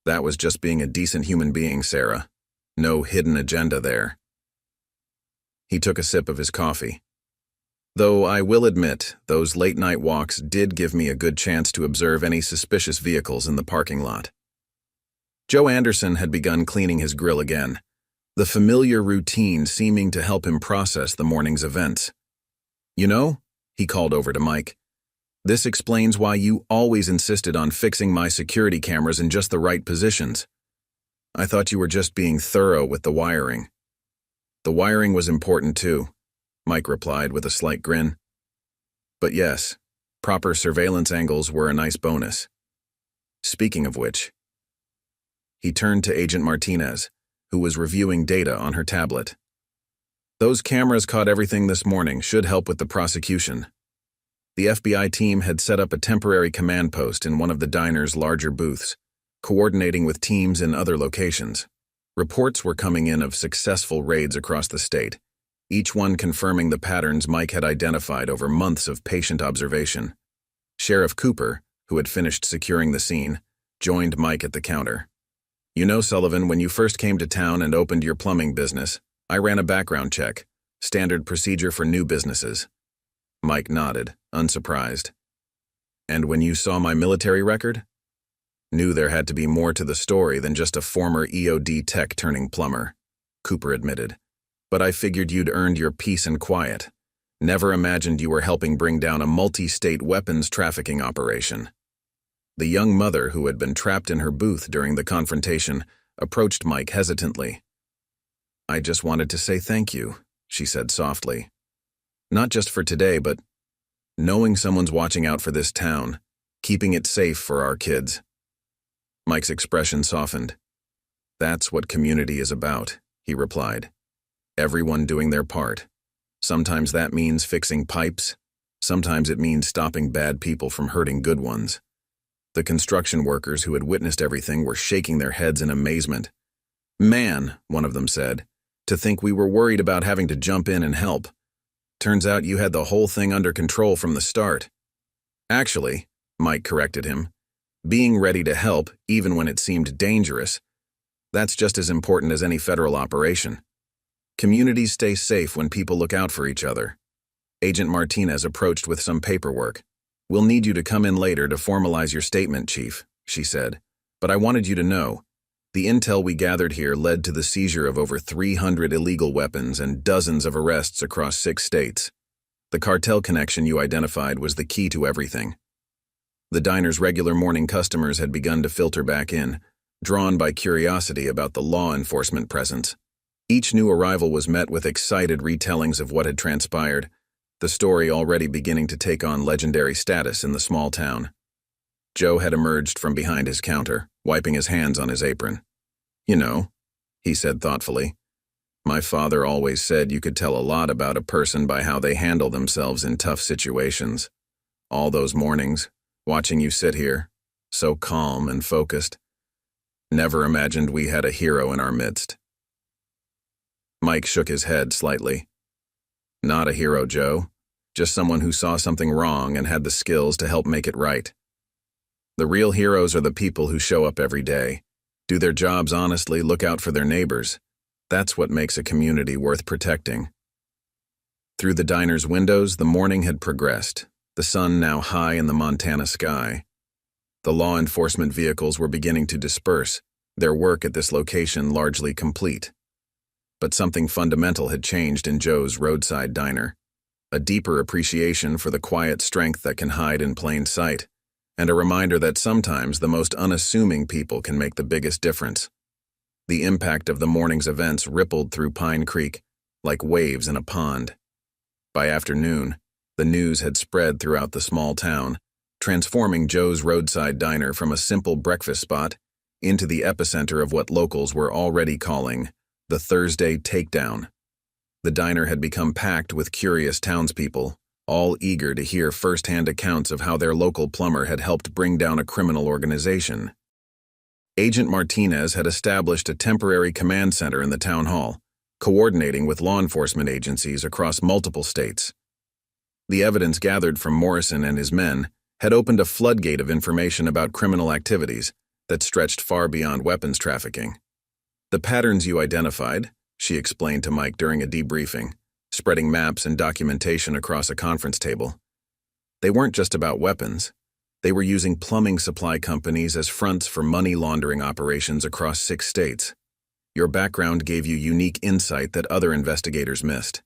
"That was just being a decent human being, Sarah. No hidden agenda there." He took a sip of his coffee. Though I will admit, those late-night walks did give me a good chance to observe any suspicious vehicles in the parking lot. Joe Anderson had begun cleaning his grill again, the familiar routine seeming to help him process the morning's events. "You know," he called over to Mike, "this explains why you always insisted on fixing my security cameras in just the right positions. I thought you were just being thorough with the wiring." "The wiring was important too," Mike replied with a slight grin. "But yes, proper surveillance angles were a nice bonus. Speaking of which," he turned to Agent Martinez, who was reviewing data on her tablet. "Those cameras caught everything this morning, should help with the prosecution." The FBI team had set up a temporary command post in one of the diner's larger booths, coordinating with teams in other locations. Reports were coming in of successful raids across the state, each one confirming the patterns Mike had identified over months of patient observation. Sheriff Cooper, who had finished securing the scene, joined Mike at the counter. "You know, Sullivan, when you first came to town and opened your plumbing business, I ran a background check, standard procedure for new businesses." Mike nodded, unsurprised. "And when you saw my military record?" "Knew there had to be more to the story than just a former EOD tech turning plumber," Cooper admitted. "But I figured you'd earned your peace and quiet. Never imagined you were helping bring down a multi-state weapons trafficking operation." The young mother, who had been trapped in her booth during the confrontation, approached Mike hesitantly. "I just wanted to say thank you," she said softly. "Not just for today, but knowing someone's watching out for this town, keeping it safe for our kids." Mike's expression softened. "That's what community is about," he replied. "Everyone doing their part. Sometimes that means fixing pipes. Sometimes it means stopping bad people from hurting good ones." The construction workers who had witnessed everything were shaking their heads in amazement. "Man," one of them said, "to think we were worried about having to jump in and help. Turns out you had the whole thing under control from the start." "Actually," Mike corrected him, "being ready to help, even when it seemed dangerous, that's just as important as any federal operation. Communities stay safe when people look out for each other." Agent Martinez approached with some paperwork. "We'll need you to come in later to formalize your statement, Chief," she said. "But I wanted you to know, the intel we gathered here led to the seizure of over 300 illegal weapons and dozens of arrests across 6 states. The cartel connection you identified was the key to everything." The diner's regular morning customers had begun to filter back in, drawn by curiosity about the law enforcement presence. Each new arrival was met with excited retellings of what had transpired, the story already beginning to take on legendary status in the small town. Joe had emerged from behind his counter, wiping his hands on his apron. "You know," he said thoughtfully, "my father always said you could tell a lot about a person by how they handle themselves in tough situations. All those mornings, watching you sit here, so calm and focused. Never imagined we had a hero in our midst." Mike shook his head slightly. "Not a hero, Joe. Just someone who saw something wrong and had the skills to help make it right. The real heroes are the people who show up every day, do their jobs honestly, look out for their neighbors. That's what makes a community worth protecting." Through the diner's windows, the morning had progressed, the sun now high in the Montana sky. The law enforcement vehicles were beginning to disperse, their work at this location largely complete. But something fundamental had changed in Joe's Roadside diner. A deeper appreciation for the quiet strength that can hide in plain sight, and a reminder that sometimes the most unassuming people can make the biggest difference. The impact of the morning's events rippled through Pine Creek, like waves in a pond. By afternoon, the news had spread throughout the small town, transforming Joe's Roadside diner from a simple breakfast spot into the epicenter of what locals were already calling the Thursday Takedown. The diner had become packed with curious townspeople, all eager to hear first-hand accounts of how their local plumber had helped bring down a criminal organization. Agent Martinez had established a temporary command center in the town hall, coordinating with law enforcement agencies across multiple states. The evidence gathered from Morrison and his men had opened a floodgate of information about criminal activities that stretched far beyond weapons trafficking. "The patterns you identified," she explained to Mike during a debriefing, spreading maps and documentation across a conference table. They weren't just about weapons. They were using plumbing supply companies as fronts for money laundering operations across 6 states. Your background gave you unique insight that other investigators missed.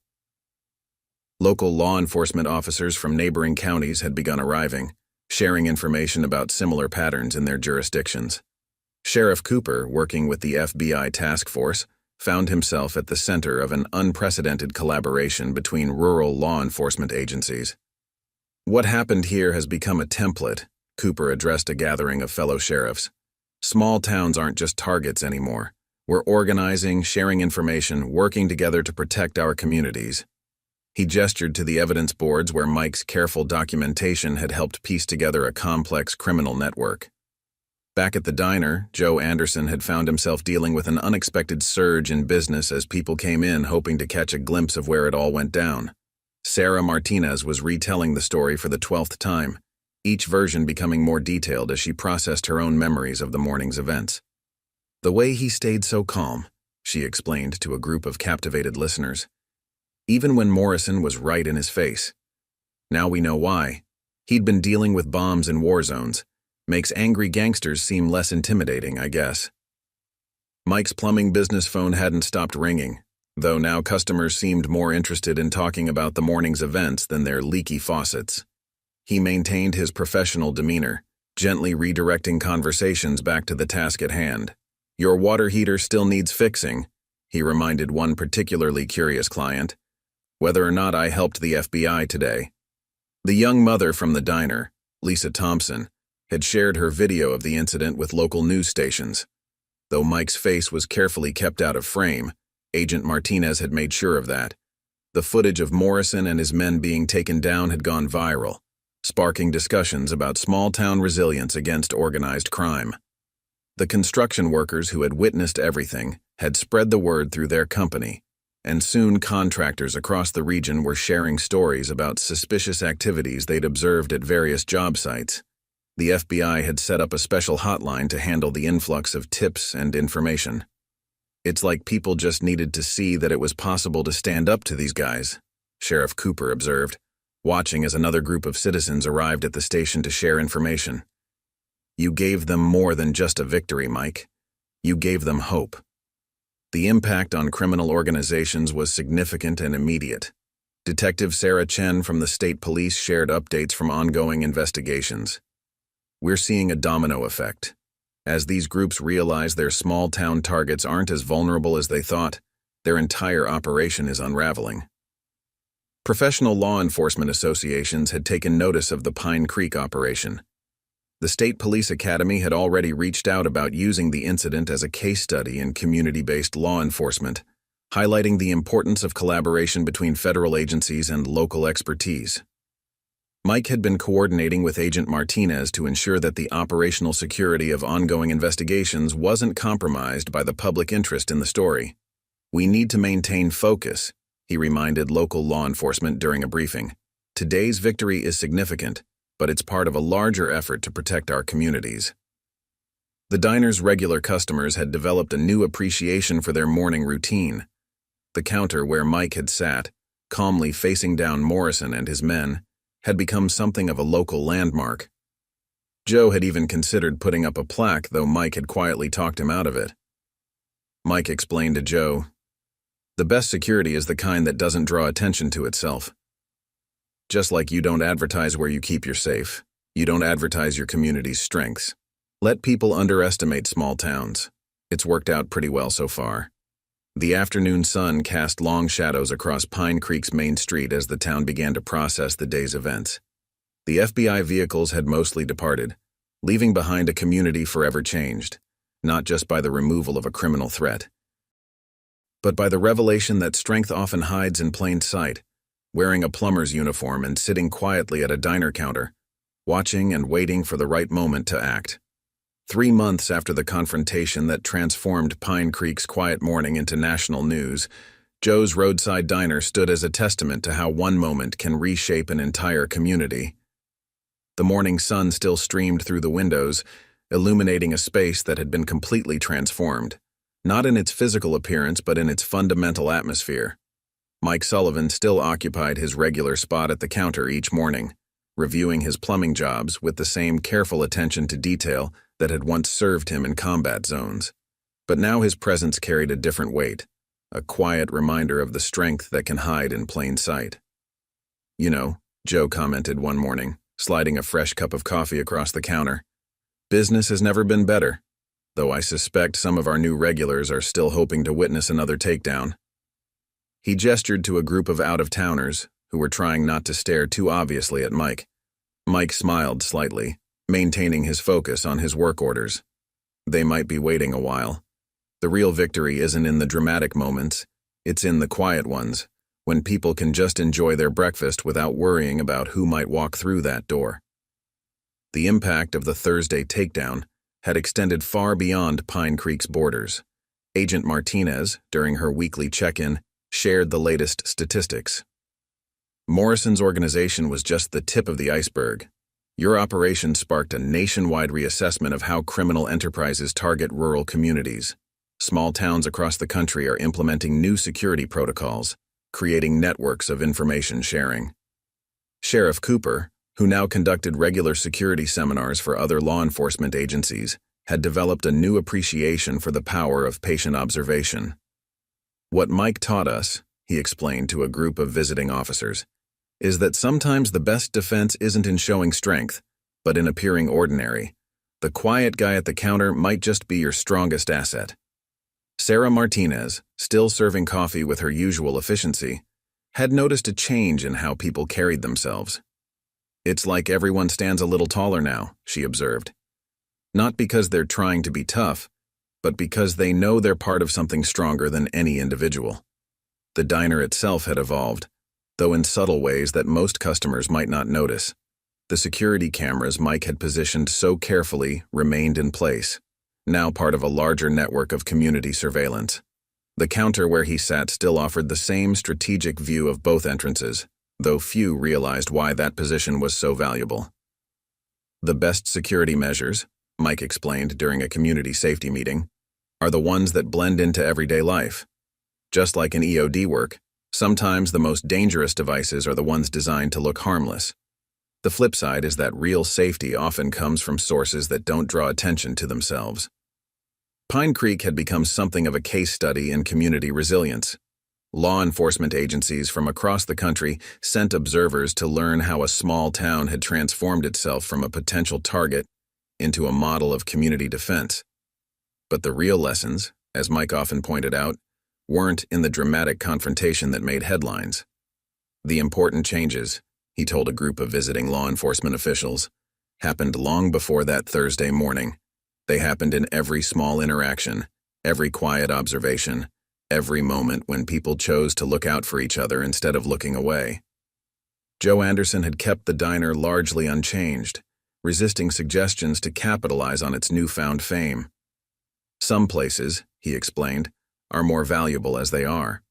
Local law enforcement officers from neighboring counties had begun arriving, sharing information about similar patterns in their jurisdictions. Sheriff Cooper, working with the FBI task force, found himself at the center of an unprecedented collaboration between rural law enforcement agencies. "What happened here has become a template," Cooper addressed a gathering of fellow sheriffs. "Small towns aren't just targets anymore. We're organizing, sharing information, working together to protect our communities." He gestured to the evidence boards where Mike's careful documentation had helped piece together a complex criminal network. Back at the diner, Joe Anderson had found himself dealing with an unexpected surge in business as people came in hoping to catch a glimpse of where it all went down. Sarah Martinez was retelling the story for the 12th time, each version becoming more detailed as she processed her own memories of the morning's events. "The way he stayed so calm," she explained to a group of captivated listeners. "Even when Morrison was right in his face. Now we know why. He'd been dealing with bombs in war zones. Makes angry gangsters seem less intimidating, I guess." Mike's plumbing business phone hadn't stopped ringing, though now customers seemed more interested in talking about the morning's events than their leaky faucets. He maintained his professional demeanor, gently redirecting conversations back to the task at hand. "Your water heater still needs fixing," he reminded one particularly curious client. "Whether or not I helped the FBI today." The young mother from the diner, Lisa Thompson, had shared her video of the incident with local news stations. Though Mike's face was carefully kept out of frame, Agent Martinez had made sure of that. The footage of Morrison and his men being taken down had gone viral, sparking discussions about small-town resilience against organized crime. The construction workers who had witnessed everything had spread the word through their company, and soon contractors across the region were sharing stories about suspicious activities they'd observed at various job sites. The FBI had set up a special hotline to handle the influx of tips and information. "It's like people just needed to see that it was possible to stand up to these guys," Sheriff Cooper observed, watching as another group of citizens arrived at the station to share information. "You gave them more than just a victory, Mike. You gave them hope." The impact on criminal organizations was significant and immediate. Detective Sarah Chen from the state police shared updates from ongoing investigations. "We're seeing a domino effect. As these groups realize their small-town targets aren't as vulnerable as they thought, their entire operation is unraveling." Professional law enforcement associations had taken notice of the Pine Creek operation. The State Police Academy had already reached out about using the incident as a case study in community-based law enforcement, highlighting the importance of collaboration between federal agencies and local expertise. Mike had been coordinating with Agent Martinez to ensure that the operational security of ongoing investigations wasn't compromised by the public interest in the story. "We need to maintain focus," he reminded local law enforcement during a briefing. "Today's victory is significant, but it's part of a larger effort to protect our communities." The diner's regular customers had developed a new appreciation for their morning routine. The counter where Mike had sat, calmly facing down Morrison and his men, had become something of a local landmark. Joe had even considered putting up a plaque, though Mike had quietly talked him out of it. Mike explained to Joe, "The best security is the kind that doesn't draw attention to itself. Just like you don't advertise where you keep your safe, you don't advertise your community's strengths. Let people underestimate small towns. It's worked out pretty well so far." The afternoon sun cast long shadows across Pine Creek's main street as the town began to process the day's events. The FBI vehicles had mostly departed, leaving behind a community forever changed, not just by the removal of a criminal threat, but by the revelation that strength often hides in plain sight. Wearing a plumber's uniform and sitting quietly at a diner counter, watching and waiting for the right moment to act. 3 months after the confrontation that transformed Pine Creek's quiet morning into national news, Joe's Roadside Diner stood as a testament to how one moment can reshape an entire community. The morning sun still streamed through the windows, illuminating a space that had been completely transformed, not in its physical appearance but in its fundamental atmosphere. Mike Sullivan still occupied his regular spot at the counter each morning, reviewing his plumbing jobs with the same careful attention to detail that had once served him in combat zones. But now his presence carried a different weight, a quiet reminder of the strength that can hide in plain sight. "You know," Joe commented one morning, sliding a fresh cup of coffee across the counter, "business has never been better, though I suspect some of our new regulars are still hoping to witness another takedown." He gestured to a group of out-of-towners who were trying not to stare too obviously at Mike. Mike smiled slightly, maintaining his focus on his work orders. They might be waiting a while. The real victory isn't in the dramatic moments, it's in the quiet ones, when people can just enjoy their breakfast without worrying about who might walk through that door. The impact of the Thursday takedown had extended far beyond Pine Creek's borders. Agent Martinez, during her weekly check-in, shared the latest statistics. "Morrison's organization was just the tip of the iceberg. Your operation sparked a nationwide reassessment of how criminal enterprises target rural communities. Small towns across the country are implementing new security protocols, creating networks of information sharing." Sheriff Cooper, who now conducted regular security seminars for other law enforcement agencies, had developed a new appreciation for the power of patient observation. "What Mike taught us," he explained to a group of visiting officers, "is that sometimes the best defense isn't in showing strength, but in appearing ordinary. The quiet guy at the counter might just be your strongest asset." Sarah Martinez, still serving coffee with her usual efficiency, had noticed a change in how people carried themselves. "It's like everyone stands a little taller now," she observed. "Not because they're trying to be tough, but because they know they're part of something stronger than any individual." The diner itself had evolved, though in subtle ways that most customers might not notice. The security cameras Mike had positioned so carefully remained in place, now part of a larger network of community surveillance. The counter where he sat still offered the same strategic view of both entrances, though few realized why that position was so valuable. "The best security measures," Mike explained during a community safety meeting, "are the ones that blend into everyday life. Just like in EOD work, sometimes the most dangerous devices are the ones designed to look harmless. The flip side is that real safety often comes from sources that don't draw attention to themselves." Pine Creek had become something of a case study in community resilience. Law enforcement agencies from across the country sent observers to learn how a small town had transformed itself from a potential target into a model of community defense. But the real lessons, as Mike often pointed out, weren't in the dramatic confrontation that made headlines. The important changes, he told a group of visiting law enforcement officials, happened long before that Thursday morning. They happened in every small interaction, every quiet observation, every moment when people chose to look out for each other instead of looking away. Joe Anderson had kept the diner largely unchanged, resisting suggestions to capitalize on its newfound fame. "Some places," he explained, "are more valuable as they are.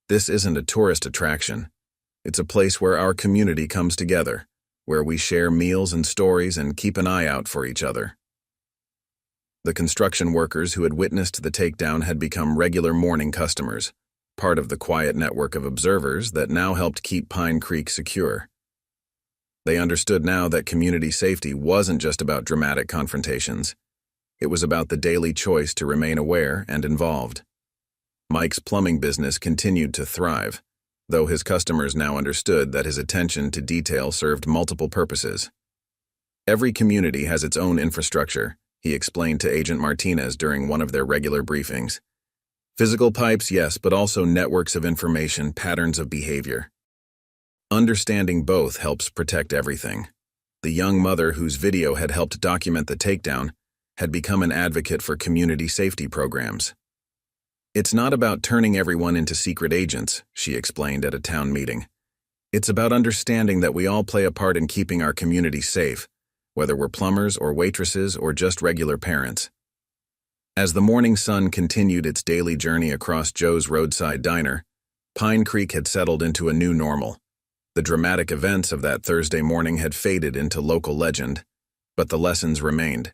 This isn't a tourist attraction. It's a place where our community comes together, where we share meals and stories and keep an eye out for each other." The construction workers who had witnessed the takedown had become regular morning customers, part of the quiet network of observers that now helped keep Pine Creek secure. They understood now that community safety wasn't just about dramatic confrontations. It was about the daily choice to remain aware and involved. Mike's plumbing business continued to thrive, though his customers now understood that his attention to detail served multiple purposes. "Every community has its own infrastructure," he explained to Agent Martinez during one of their regular briefings. "Physical pipes, yes, but also networks of information, patterns of behavior. Understanding both helps protect everything." The young mother whose video had helped document the takedown had become an advocate for community safety programs. "It's not about turning everyone into secret agents," she explained at a town meeting. "It's about understanding that we all play a part in keeping our community safe, whether we're plumbers or waitresses or just regular parents." As the morning sun continued its daily journey across Joe's Roadside diner, Pine Creek had settled into a new normal. The dramatic events of that Thursday morning had faded into local legend, but the lessons remained.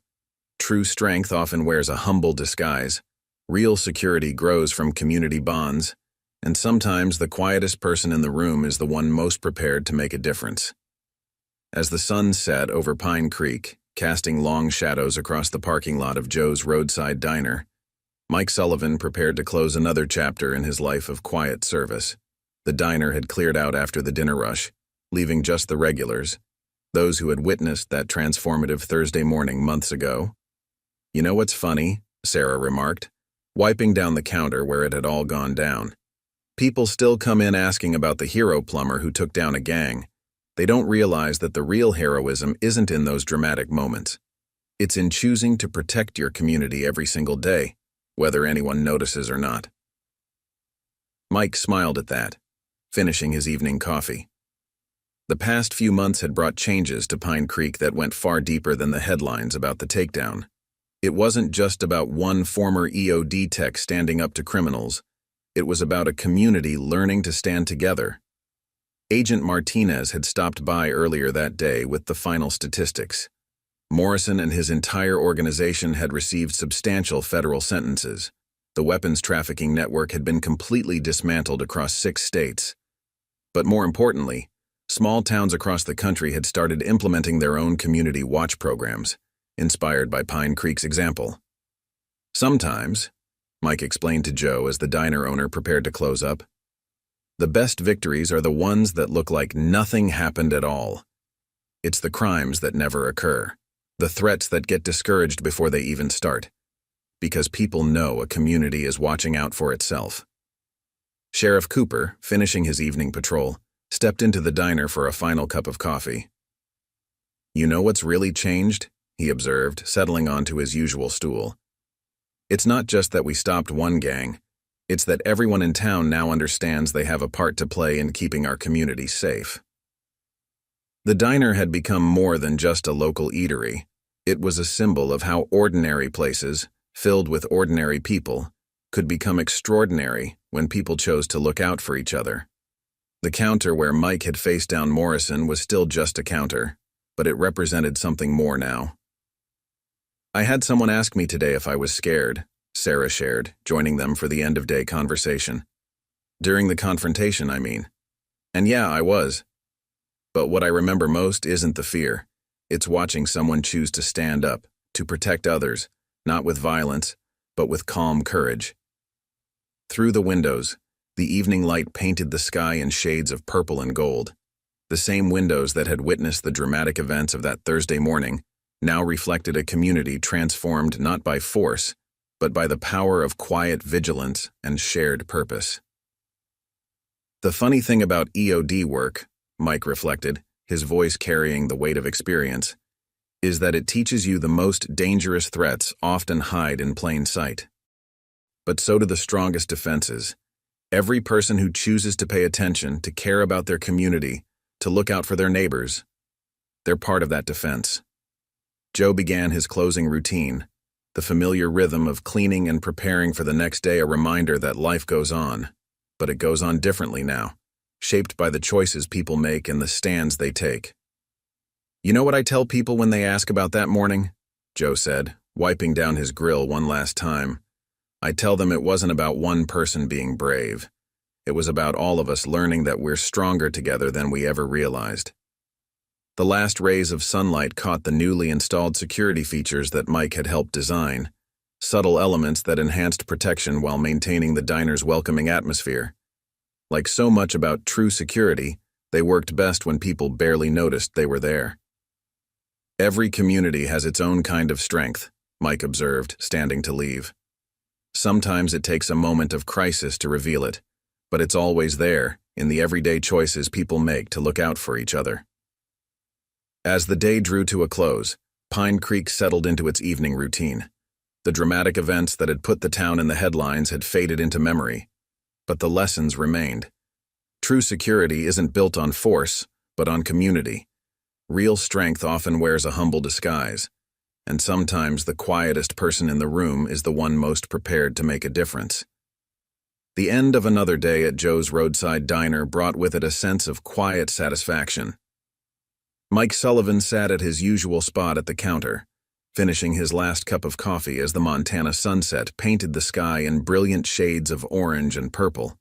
True strength often wears a humble disguise. Real security grows from community bonds, And sometimes the quietest person in the room is the one most prepared to make a difference. As the sun set over Pine Creek, casting long shadows across the parking lot of Joe's Roadside Diner, Mike Sullivan prepared to close another chapter in his life of quiet service. The diner had cleared out after the dinner rush, leaving just the regulars, those who had witnessed that transformative Thursday morning months ago. "You know what's funny?" Sarah remarked, wiping down the counter where it had all gone down. "People still come in asking about the hero plumber who took down a gang. They don't realize that the real heroism isn't in those dramatic moments. It's in choosing to protect your community every single day, whether anyone notices or not." Mike smiled at that, finishing his evening coffee. The past few months had brought changes to Pine Creek that went far deeper than the headlines about the takedown. It wasn't just about one former EOD tech standing up to criminals. It was about a community learning to stand together. Agent Martinez had stopped by earlier that day with the final statistics. Morrison and his entire organization had received substantial federal sentences. The weapons trafficking network had been completely dismantled across 6 states. But more importantly, small towns across the country had started implementing their own community watch programs, inspired by Pine Creek's example. "Sometimes," Mike explained to Joe as the diner owner prepared to close up, "the best victories are the ones that look like nothing happened at all. It's the crimes that never occur, the threats that get discouraged before they even start, because people know a community is watching out for itself." Sheriff Cooper, finishing his evening patrol, stepped into the diner for a final cup of coffee. "You know what's really changed?" he observed, settling onto his usual stool. "It's not just that we stopped one gang. It's that everyone in town now understands they have a part to play in keeping our community safe." The diner had become more than just a local eatery. It was a symbol of how ordinary places, filled with ordinary people, could become extraordinary when people chose to look out for each other. The counter where Mike had faced down Morrison was still just a counter, but it represented something more now. "I had someone ask me today if I was scared," Sarah shared, joining them for the end-of-day conversation. "During the confrontation, I mean. And yeah, I was. But what I remember most isn't the fear. It's watching someone choose to stand up, to protect others, not with violence, but with calm courage." Through the windows, the evening light painted the sky in shades of purple and gold. The same windows that had witnessed the dramatic events of that Thursday morning now reflected a community transformed not by force, but by the power of quiet vigilance and shared purpose. "The funny thing about EOD work," Mike reflected, his voice carrying the weight of experience, "is that it teaches you the most dangerous threats often hide in plain sight. But so do the strongest defenses. Every person who chooses to pay attention, to care about their community, to look out for their neighbors, they're part of that defense." Joe began his closing routine, the familiar rhythm of cleaning and preparing for the next day, a reminder that life goes on, but it goes on differently now, shaped by the choices people make and the stands they take. "You know what I tell people when they ask about that morning?" Joe said, wiping down his grill one last time. "I tell them it wasn't about one person being brave. It was about all of us learning that we're stronger together than we ever realized." The last rays of sunlight caught the newly installed security features that Mike had helped design, subtle elements that enhanced protection while maintaining the diner's welcoming atmosphere. Like so much about true security, they worked best when people barely noticed they were there. "Every community has its own kind of strength," Mike observed, standing to leave. "Sometimes it takes a moment of crisis to reveal it, but it's always there, in the everyday choices people make to look out for each other." As the day drew to a close, Pine Creek settled into its evening routine. The dramatic events that had put the town in the headlines had faded into memory, but the lessons remained. True security isn't built on force, but on community. Real strength often wears a humble disguise, and sometimes the quietest person in the room is the one most prepared to make a difference. The end of another day at Joe's Roadside Diner brought with it a sense of quiet satisfaction. Mike Sullivan sat at his usual spot at the counter, finishing his last cup of coffee as the Montana sunset painted the sky in brilliant shades of orange and purple.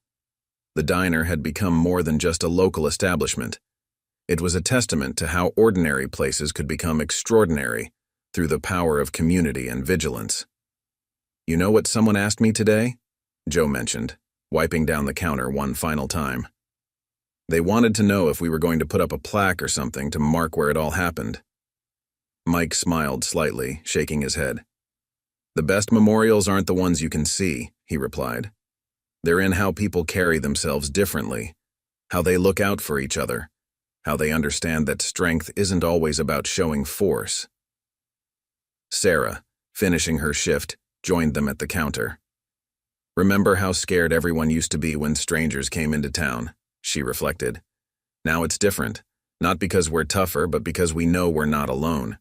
The diner had become more than just a local establishment. It was a testament to how ordinary places could become extraordinary through the power of community and vigilance. "You know what someone asked me today?" Joe mentioned, wiping down the counter one final time. "They wanted to know if we were going to put up a plaque or something to mark where it all happened." Mike smiled slightly, shaking his head. "The best memorials aren't the ones you can see," he replied. "They're in how people carry themselves differently, how they look out for each other, how they understand that strength isn't always about showing force." Sarah, finishing her shift, joined them at the counter. "Remember how scared everyone used to be when strangers came into town?" she reflected. "Now it's different, not because we're tougher, but because we know we're not alone."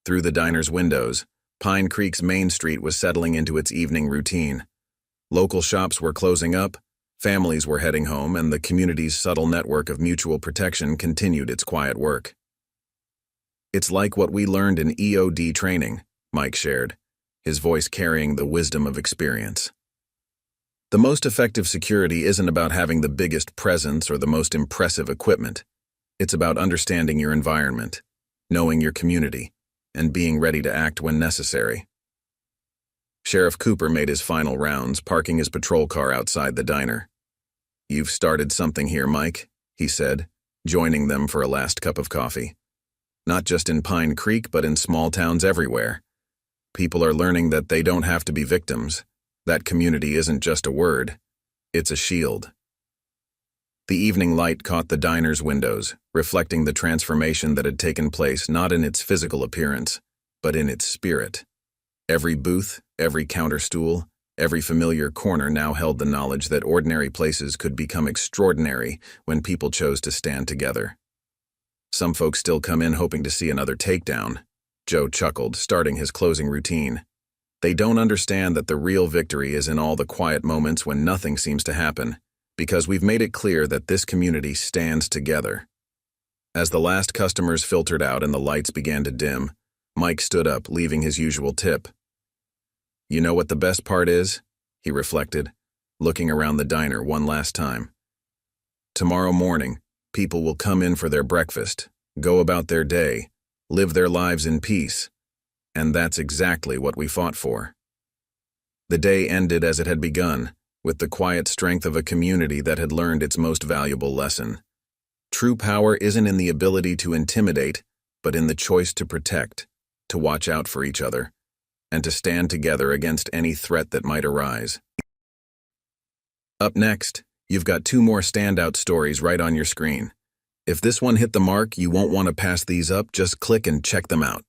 Through the diner's windows, Pine Creek's Main Street was settling into its evening routine. Local shops were closing up, families were heading home, and the community's subtle network of mutual protection continued its quiet work. "It's like what we learned in EOD training," Mike shared, his voice carrying the wisdom of experience. "The most effective security isn't about having the biggest presence or the most impressive equipment. It's about understanding your environment, knowing your community, and being ready to act when necessary." Sheriff Cooper made his final rounds, parking his patrol car outside the diner. "You've started something here, Mike," he said, joining them for a last cup of coffee. "Not just in Pine Creek, but in small towns everywhere. People are learning that they don't have to be victims. That community isn't just a word, it's a shield." The evening light caught the diner's windows, reflecting the transformation that had taken place not in its physical appearance, but in its spirit. Every booth, every counter stool, every familiar corner now held the knowledge that ordinary places could become extraordinary when people chose to stand together. "Some folks still come in hoping to see another takedown," Joe chuckled, starting his closing routine. "They don't understand that the real victory is in all the quiet moments when nothing seems to happen, because we've made it clear that this community stands together." As the last customers filtered out and the lights began to dim, Mike stood up, leaving his usual tip. "You know what the best part is?" he reflected, looking around the diner one last time. "Tomorrow morning, people will come in for their breakfast, go about their day, live their lives in peace. And that's exactly what we fought for." The day ended as it had begun, with the quiet strength of a community that had learned its most valuable lesson. True power isn't in the ability to intimidate, but in the choice to protect, to watch out for each other, and to stand together against any threat that might arise. Up next, you've got 2 more standout stories right on your screen. If this one hit the mark, you won't want to pass these up, just click and check them out.